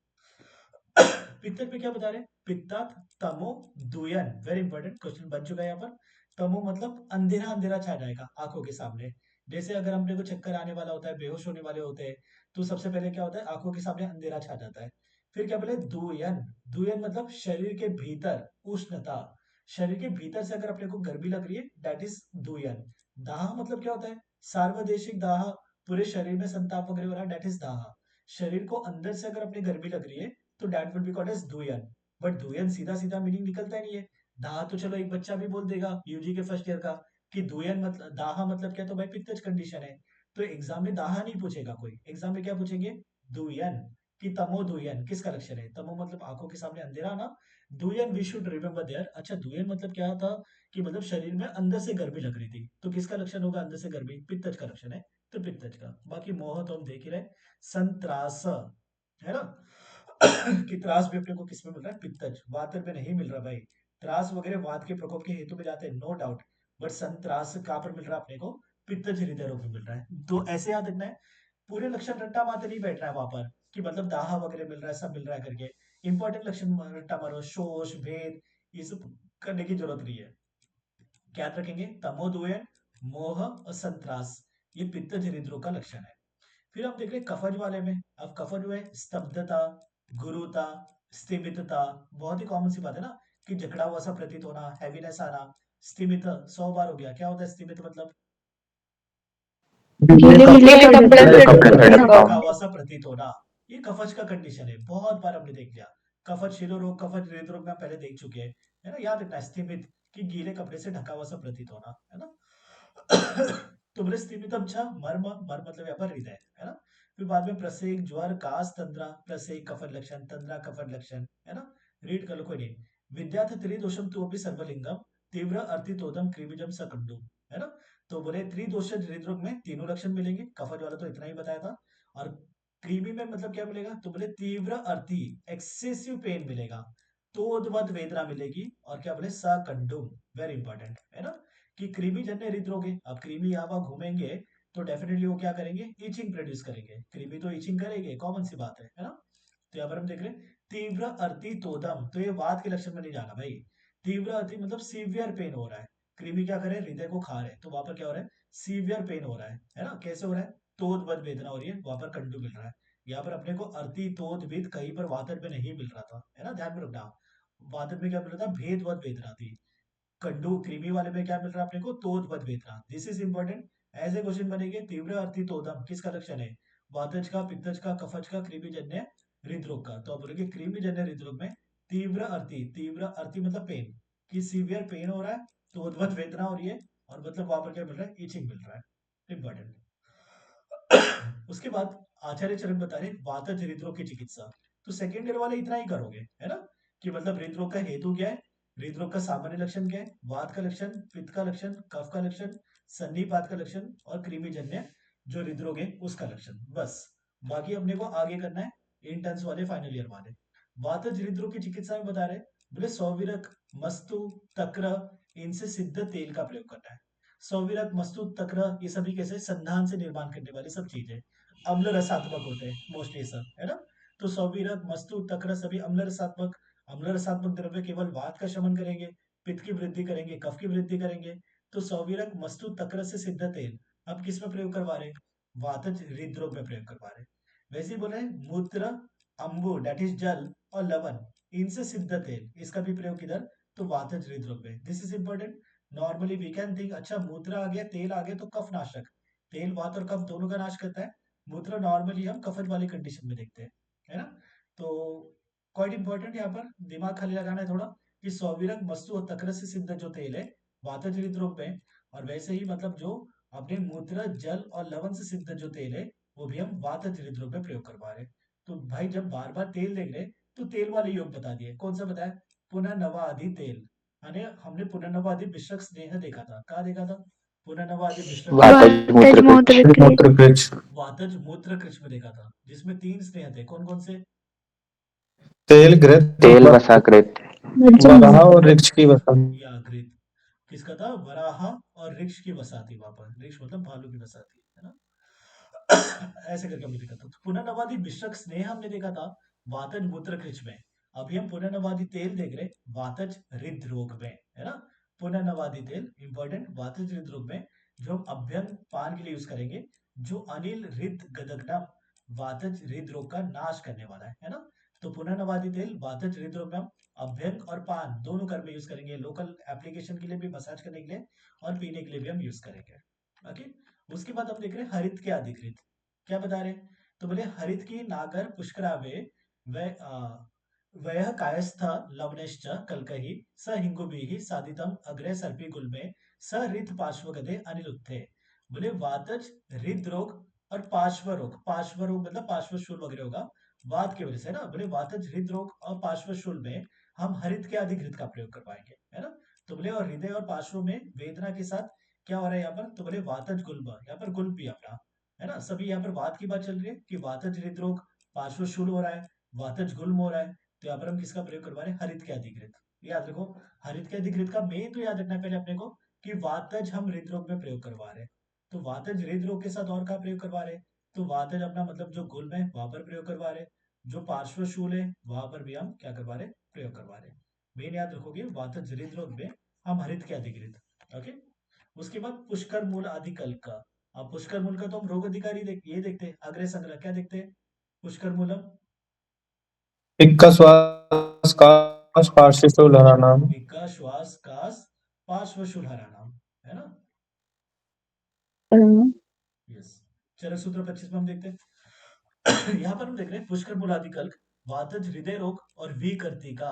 पित्तल पे क्या बता रहे हैं, पित्तात तमो दुयन, वेरी इंपॉर्टेंट क्वेश्चन बन चुका है यहाँ पर। तमो मतलब अंधेरा अंधेरा छा जाएगा आंखों के सामने, जैसे अगर हमने को चक्कर आने वाला होता है, बेहोश होने वाले होते हैं, तो सबसे पहले क्या होता है, आंखों के सामने अंधेरा छा जाता है। फिर क्या बोले, दुयन, दुयन मतलब शरीर के भीतर उष्णता, शरीर के भीतर से अगर अपने को गर्मी लग रही है, दैट इज दुयन। दाह मतलब क्या होता है, सार्वदेशिक दाह, पूरे शरीर में संताप वगैरह हो रहा है, दैट इज दाह। शरीर को अंदर से अगर अपनी गर्मी लग रही है, तो that will be called as दुयन। बट दुयन सीधा सीधा मीनिंग निकलता नहीं है। दाह तो चलो एक बच्चा भी बोल देगा यूजी के फर्स्ट ईयर का, कि दुयन मतलब दाह मतलब क्या, तो भाई पित्तज कंडीशन है। तो एग्जाम में दाह नहीं पूछेगा कोई, एग्जाम में क्या पूछेंगे, दुयन, कि तमो दुयन किसका लक्षण है, तमो मतलब आंखों के सामने अंधेरा ना, दुयन वी शुड रिमेम्बर देयर। अच्छा दुयन मतलब क्या था, कि मतलब शरीर में अंदर से गर्मी लग रही थी, तो किसका लक्षण होगा अंदर से गर्मी, पित्तज का लक्षण है, तो पित्तज का। बाकी मोह तो हम देख ही रहे, संत्रास, है ना, कि त्रास भी अपने को किस में मिल रहा है, पित्तज, वात में नहीं मिल रहा भाई। त्रास वगैरह वात के प्रकोप के हेतु में जाते हैं, नो डाउट, बट संत्रास कहां पर मिल रहा है अपने को, पित्तज हृदय रोग में मिल रहा है। तो ऐसे याद रखना है, पूरे लक्षण रट्टा मारते नहीं बैठ रहा है वहां पर, कि मतलब दाह वगैरह मिल रहा है, सब मिल रहा है करके। इंपॉर्टेंट लक्षण रट्टा मारो, शोष, भेद, ये सब करने की जरूरत नहीं है। क्या याद रखेंगे, तमोदुयन, मोह और संत्रास, ये पित्तज हृदय का लक्षण है। फिर हम देख रहे हैं कफज वाले में। अब कफज में स्तब्धता, गुरुता, स्तिमितता, बहुत ही कॉमन सी बात है ना, कि जकड़ा हुआ सा प्रतीत होना, हैवीनेस आना। स्तिमित 100 बार हो गया, क्या होता है स्तिमित मतलब, गीले गीले कपड़े कपड़े से से ढका ढका हुआ। ढका हुआ। हुआ सा प्रतीत होना, ये कफज का कंडीशन है, बहुत बार हमने देख लिया। कफज शिरोरोग, कफज हृदरोग में हम पहले देख चुके हैं, है ना, याद रखना स्तिमित, कि गीले कपड़े से ढका हुआ सा प्रतीत होना, है ना। तो बोले स्तिमितम छ मर्म, मर्म मतलब यहाँ पर हृदय, है ना। फिर बाद में प्रसेक, ज्वर, कास, तंद्रा, प्रसेक कफर लक्षण, तंद्रा कफर लक्षण, है ना। रीड कर लो कोई नहीं। विद्यार्थ त्रिदोषम तु अपनी सर्वलिंगम तीव्र अर्थितोदम क्रीबिजम सकंडू, है ना। तो बोले त्रिदोष हृदरोग में तीनों लक्षण मिलेंगे, कफज वाला तो इतना ही बताया था। और क्रीमी में मतलब क्या मिलेगा, तो बोले तीव्र अर्थी, एक्सेसिव पेन मिलेगा, तोदवद वेदना मिलेगी, और क्या बोले सकंडुम, वेरी इंपॉर्टेंट, है ना, कि कृमि जन्य हृदरोग है। अब कृमि यहाँ वहाँ घूमेंगे तो डेफिनेटली वो क्या करेंगे, ईचिंग प्रोड्यूस करेंगे, कृमि तो ईचिंग करेंगे, कॉमन सी बात है ना। तो यहाँ पर हम देख रहे हैं तीव्र अर्थी तोदम, तो ये वात के लक्षण में नहीं जाना भाई। तीव्र अर्थी मतलब सीवियर पेन हो रहा है, कृमि क्या करे, हृदय को खा रहे हैं, तो वहां पर क्या हो रहा है, सीवियर पेन हो रहा है ना, कैसे हो रहा है, तोदबद वेदना हो रही है, वहां पर कंटू मिल रहा है। यहाँ पर अपने को अर्ति तोद विद कहीं पर वातज में नहीं मिल रहा था, है ना, ध्यान में रखना। वातज में क्या मिल रहा था, भेद वद वेदना थी। कंडू क्रीमी वाले में क्या मिल रहा है अपने को, तोद वद वेदना। This is important. ऐसे क्वेश्चन बनेंगे। तीव्र अर्थी तोदम किसका लक्षण है, वातज का, पित्तज का, कफज का, कृमि जन्य हृदरोग का। तो आप बोलेंगे कृमि जन्य हृदरोग में तीव्र अर्थी, तीव्र अर्थी मतलब पेन, कि सीवियर पेन हो रहा है, तोदवत वेदना हो रही है, और मतलब वहां पर क्या मिल रहा है, इचिंग मिल रहा है। इंपॉर्टेंट। उसके बाद आचार्य चरक बता रहे वातज हृदरोग की चिकित्सा। तो सेकेंड ईयर वाले इतना ही करोगे, है ना, कि मतलब हृदरोग का हेतु क्या है, हृदरोग का सामान्य लक्षण क्या है, वात का लक्षण, पित्त का लक्षण, कफ का लक्षण, संधिपात का लक्षण, और कृमिजन्य जो हृदरोग है उसका लक्षण, बस। बाकी अपने को आगे करना है इंटर्न्स वाले, फाइनल ईयर वाले। वातज हृदरोग की चिकित्सा में बता रहे बोले सौविरक, मस्तु, तक्र, इनसे सिद्ध तेल का प्रयोग करना है। सौविरक, मस्तु, तक्र ये सभी कैसे संधान से निर्माण करने वाली सब चीजें अम्ल रसात्मक होते हैं मोस्टली सब, है ना। तो सौविरक, मस्तु, तक्र सभी अम्ल रसात्मक। अम्ल रसात्मक द्रव्य केवल वात का शमन करेंगे, पित्त की वृद्धि करेंगे, कफ की वृद्धि करेंगे। तो सौविरक, मस्तु, तक्र से सिद्ध तेल अब किस में प्रयोग करवा रहे, वातज हृदरोग में प्रयोग करवा रहे। वैसे ही बोल रहे हैं मूत्र, अम्बु डेट इज जल, और लवण इनसे सिद्ध तेल, इसका भी प्रयोग किधर, तो वातज हृदरोग में। This is important. Normally we can think, अच्छा मूत्र आ गया, तेल आ गया, तो कफ नाशक, तेल वात और कफ दोनों का नाश करता है। मूत्र नॉर्मली हम कफज वाली कंडीशन में देखते हैं, है ना। तो क्वाइट इंपॉर्टेंट यहाँ पर दिमाग खाली लगाना है थोड़ा, कि सौविरक, मस्तु और तक्र से सिद्ध जो तेल है वातज हृदरोग में, और वैसे ही मतलब जो अपने मूत्र, जल और लवण से सिद्ध जो तेल है वो भी हम वातज हृदरोग में प्रयोग करवा रहे हैं। तो भाई जब बार बार तेल देख रहे तो तेल वाले योग बता दिए, कौन सा बताया, पुनर्नवादि तेल। यानी हमने पुनर्नवादि मिश्रक स्नेह देखा था, कहा देखा था, पुनर्नवादि मिश्रक वातज स्नेह, वातज मूत्र मूत्र मूत्र कृच, वातज मूत्र कृष में देखा था, जिसमें 3 स्नेह थे, कौन कौन से, तेल घृत तेल वसाकृत वराह और ऋक्ष की वसा। या घृत, किसका था, वराह और ऋक्ष की वसा थी वहां पर, ऋक्ष मतलब भालू की वसा थी, है ना। ऐसे करके हमने देखा था। तो पुनर्नवादी मिश्रक स्नेह हमने देखा था वातज मूत्र कृच में। अभी हम पुनर्नवादी तेल देख रहे वातज हृदरोग में, है ना। पुनर्नवादी तेल इंपॉर्टेंट वातज हृदरोग में, जो हम अभ्यंग पान के लिए यूज करेंगे, जो अनिल हृद गदग्नम वातज हृदरोग का नाश करने वाला है ना। तो पुनर्नवादी तेल वातज हृदरोग में हम अभ्यंग और पान दोनों कर में यूज करेंगे, लोकल एप्लीकेशन के लिए भी, मसाज करने के लिए और पीने के लिए भी हम यूज करेंगे। ओके। उसके बाद हम देख रहे हैं हरित के अधिकृत, क्या बता रहे, तो बोले हरित की नागर पुष्करावे वह कायस्थ लवणेश्च कलकहि स हिंगुभिः साधितम अग्रे सर्पी गुल्मे स हृत पार्श्वगदे अनिरुद्धे। बोले वातज, हृदरोग और पार्श्व रोग, पार्श्व रोग मतलब पार्श्वशूल वगैरह होगा वात की वजह से, है ना। बोले वातज, हृदरोग और पार्श्वशूल में हम हरित के अधिकृत का प्रयोग करवाएंगे, है ना। तो बोले और हृदय और पार्श्व में वेदना के साथ क्या हो रहा है यहाँ पर, तो बोले वातज गुल्म, यहाँ पर गुल्म भी अपना, है ना। सभी यहाँ पर वात की बात चल रही है कि वातज हृदरोग, पार्श्वशूल हो रहा है, वातज गुल्म हो रहा है, तो यहाँ पर हम किसका प्रयोग करवा रहे हैं, हरित के अधिकृत। याद रखो, हरित के अधिकृत का मेन तो याद रखना है पहले अपने को, कि वातज हम हृदरोग में प्रयोग करवा रहे हैं। तो वातज हृदरोग के साथ और का प्रयोग करवा रहे हैं, तो वातज अपना मतलब जो गुल्म है वहां पर प्रयोग करवा रहे हैं, जो पार्श्वशूल है वहां पर भी हम क्या करवा रहे हैं, प्रयोग करवा रहे हैं। मेन याद रखोगे वातज हृदरोग में हम हरित के अधिकृत। ओके। उसके बाद पुष्कर मूल आदि कल्प का। अब पुष्कर मूल का तो हम रोग अधिकारी ये देखते हैं, अग्रे संग्रह क्या देखते हैं, पुष्कर मूलम, इक्का श्वास काश पार्श्वशूल हरानाम। विका श्वास कास पार्श्वशूल हरानाम, है ना। यस। चरक सूत्र 25 में हम देखते हैं। यहाँ पर हम देख रहे हैं पुष्कर मूलादि कल्क, वातज, हृदय रोग और विकर्तिका,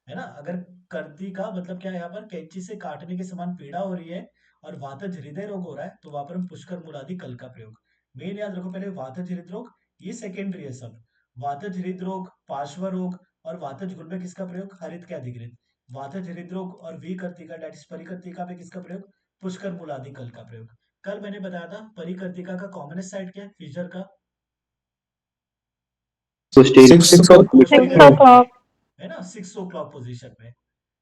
है ना। अगर कर्तिका मतलब क्या है, यहाँ पर कैंची से काटने के समान पीड़ा हो रही है और वातज हृदय रोग हो रहा है, तो वहां पर हम पुष्कर मूलादि कल्क का प्रयोग। मेन याद रखो पहले वातज हृदय रोग, ये सेकेंडरी है सब। वातज हृदय रोग, पार्श्व रोग और वातज गुण में किसका प्रयोग, हरित के अधिकृत। वातज हृदय रोग और विकर्तिका डेट इज परिकर्तिका में किसका प्रयोग, पुष्कर मूलादि कल्क का प्रयोग। कल मैंने बताया था परिकर्तिका का कॉमनेस्ट साइड क्या है, फिशर का, पोस्टीरियर 6 पोस्टीरियर साइड में, o'clock. है ना, 6 o'clock पोजीशन में,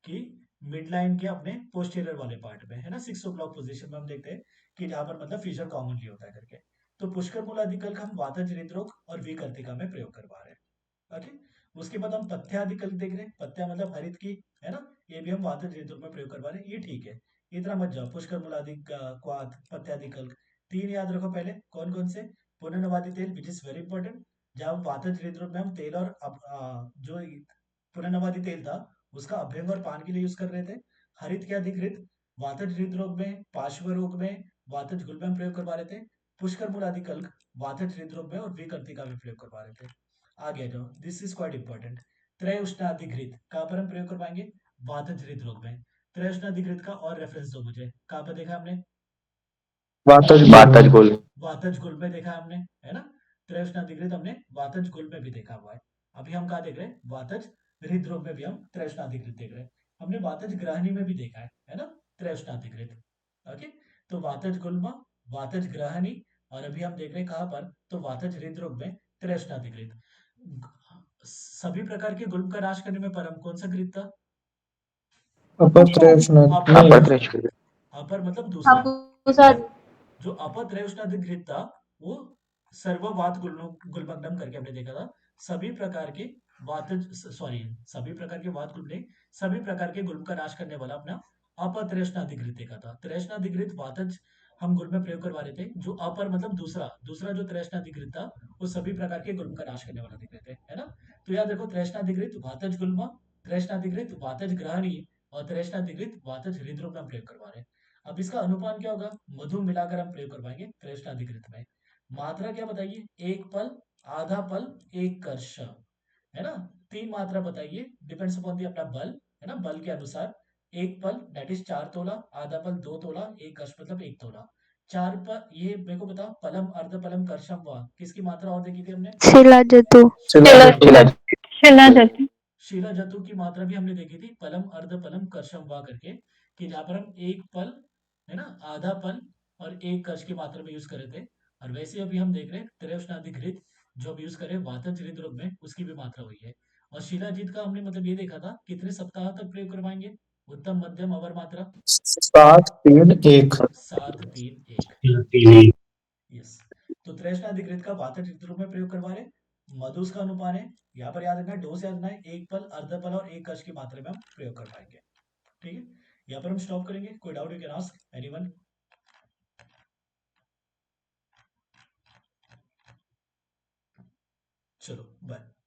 कि मिड लाइन के अपने पोस्टीरियर वाले पार्ट में, है ना। 6 o'clock पोजीशन में हम देखते हैं कि जहां पर मतलब फिशर कॉमनली होता है करके। तो पुष्कर मूलाधिकल्क हम वातज, हृदरोग और विकर्तिका में प्रयोग करवा रहे हैं। ओके। उसके बाद हम पथ्याधिकल्क देख रहे हैं, पथ्या मतलब हरित की, है ना, ये भी हम वातज, हृदरोग में प्रयोग करवा रहे हैं, ये ठीक है। इतना मत जाओ, पुष्कर मूलाधिक क्वाथ पथ्याधिकल्क 3 याद रखो पहले, कौन कौन से, पुनर्नवादी तेल विच इज वेरी इंपॉर्टेंट, जब वातज हृदरोग में हम तेल और जो पुनर्नवादी तेल था उसका अभ्यंग और पान के लिए यूज कर रहे थे। हरित के अधिकृत वातज हृदरोग में, पार्श्व रोग में, वातज गुल्म में प्रयोग करवा रहे थे। पुष्कर मूल आदि कल्क वातज हृदरोग में और विकर्तिका में प्रयोग करवा रहे थे। आगे आ जाओ, दिस इज क्वाइट इंपॉर्टेंट। त्रय उष्णाधिकृत कहाँ पर हम प्रयोग करवाएंगे? वातज हृदरोग में। त्रय उष्णाधिकृत का और रेफरेंस दो मुझे, कहाँ पर देखा हमने? वातज वातज गुल्म। गुल वातज गुल में देखा है हमने, है ना? त्रय उष्णाधिकृत हमने वातज गुल में भी देखा हुआ है। अभी हम कहाँ देख रहे हैं? वातज हृदरोग में भी हम त्रय उष्णाधिकृत देख रहे हैं। हमने वातज ग्रहणी में भी देखा है ना? त्रय उष्णाधिकृत। ओके, तो वातज गुल्म, वातज ग्रहणी, और अभी हम देख रहे हैं कहाँ पर? तो वातज हृदरोग में त्रय उष्णाधिकृत। सभी प्रकार के गुल्म का नाश करने में परम कौन सा घृत था? अपत्रय उष्ण अपर नहीं, अपत्र अपर मतलब दूसरा। हापुसा जो अपत्र उष्णाधिकृत था वो सर्ववात गुल्मग्नम करके हमने देखा था। सभी प्रकार के सभी प्रकार के वात गुल्म ने सभी प्रकार के गुल्म का नाश करने वाला अपना अपत्र उष्णाधिकृत देखा था। त्रैष्णाधिकृत वातज हम गुल्म में प्रयोग करवा रहे थे। जो अपर मतलब दूसरा दूसरा जो त्रैष्णाधिकृत था वो सभी प्रकार के गुल्म का नाश करने वाला देख रहे थे, है ना? तो याद रखो, त्रैष्णाधिकृत वातज गुल्म, त्रैष्णाधिकृत वातज ग्रहणी और त्रैष्णाधिकृत वातज हृदरोग में हम प्रयोग करवा रहे हैं। अब इसका अनुपान क्या होगा? मधु मिलाकर हम प्रयोग करवाएंगे त्रैष्णाधिकृत में। मात्रा क्या बताइए? एक पल, आधा पल, एक कर्ष, है ना? 3 मात्रा बताइए, डिपेंड्स अपॉन दी अपना बल, है ना? बल के अनुसार। एक पल दैट इज 4 तोला, आधा पल 2 तोला, एक कर्ष मतलब 1 तोला। 4 पर ये मेरे को बताओ, पलम, अर्ध पलम, कर्षम व किसकी मात्रा और देखी थी हमने? शिला जतु शिलाजतु। शिला जतु शीला जतु की मात्रा भी हमने देखी थी, पलम, अर्ध पलम, कर्षम वा करके, कि जहां पर हम एक पल, है ना, आधा पल और एक कर्ष की मात्रा में यूज करे थे। और वैसे अभी हम देख रहे हैं त्रयोष्णाधिकृत जो हम यूज करें वातज हृदरोग में, उसकी भी मात्रा हुई है। और शिलाजीत का हमने मतलब ये देखा था कितने सप्ताह तक प्रयोग करवाएंगे? उत्तम, मध्यम, अवर मात्रा 7 3 1। 7 3 1। यस, तो त्रैष्णाधिकृत का वातज हृदरोग में प्रयोग करवा रहे। मधुस का अनुपान है, यहाँ पर याद रखना, डोज याद रखना है, एक पल, अर्ध पल और एक कश की मात्रा में हम प्रयोग कर पाएंगे। ठीक है, यहाँ पर हम स्टॉप करेंगे। कोई doubt you can ask anyone? चलो बाय।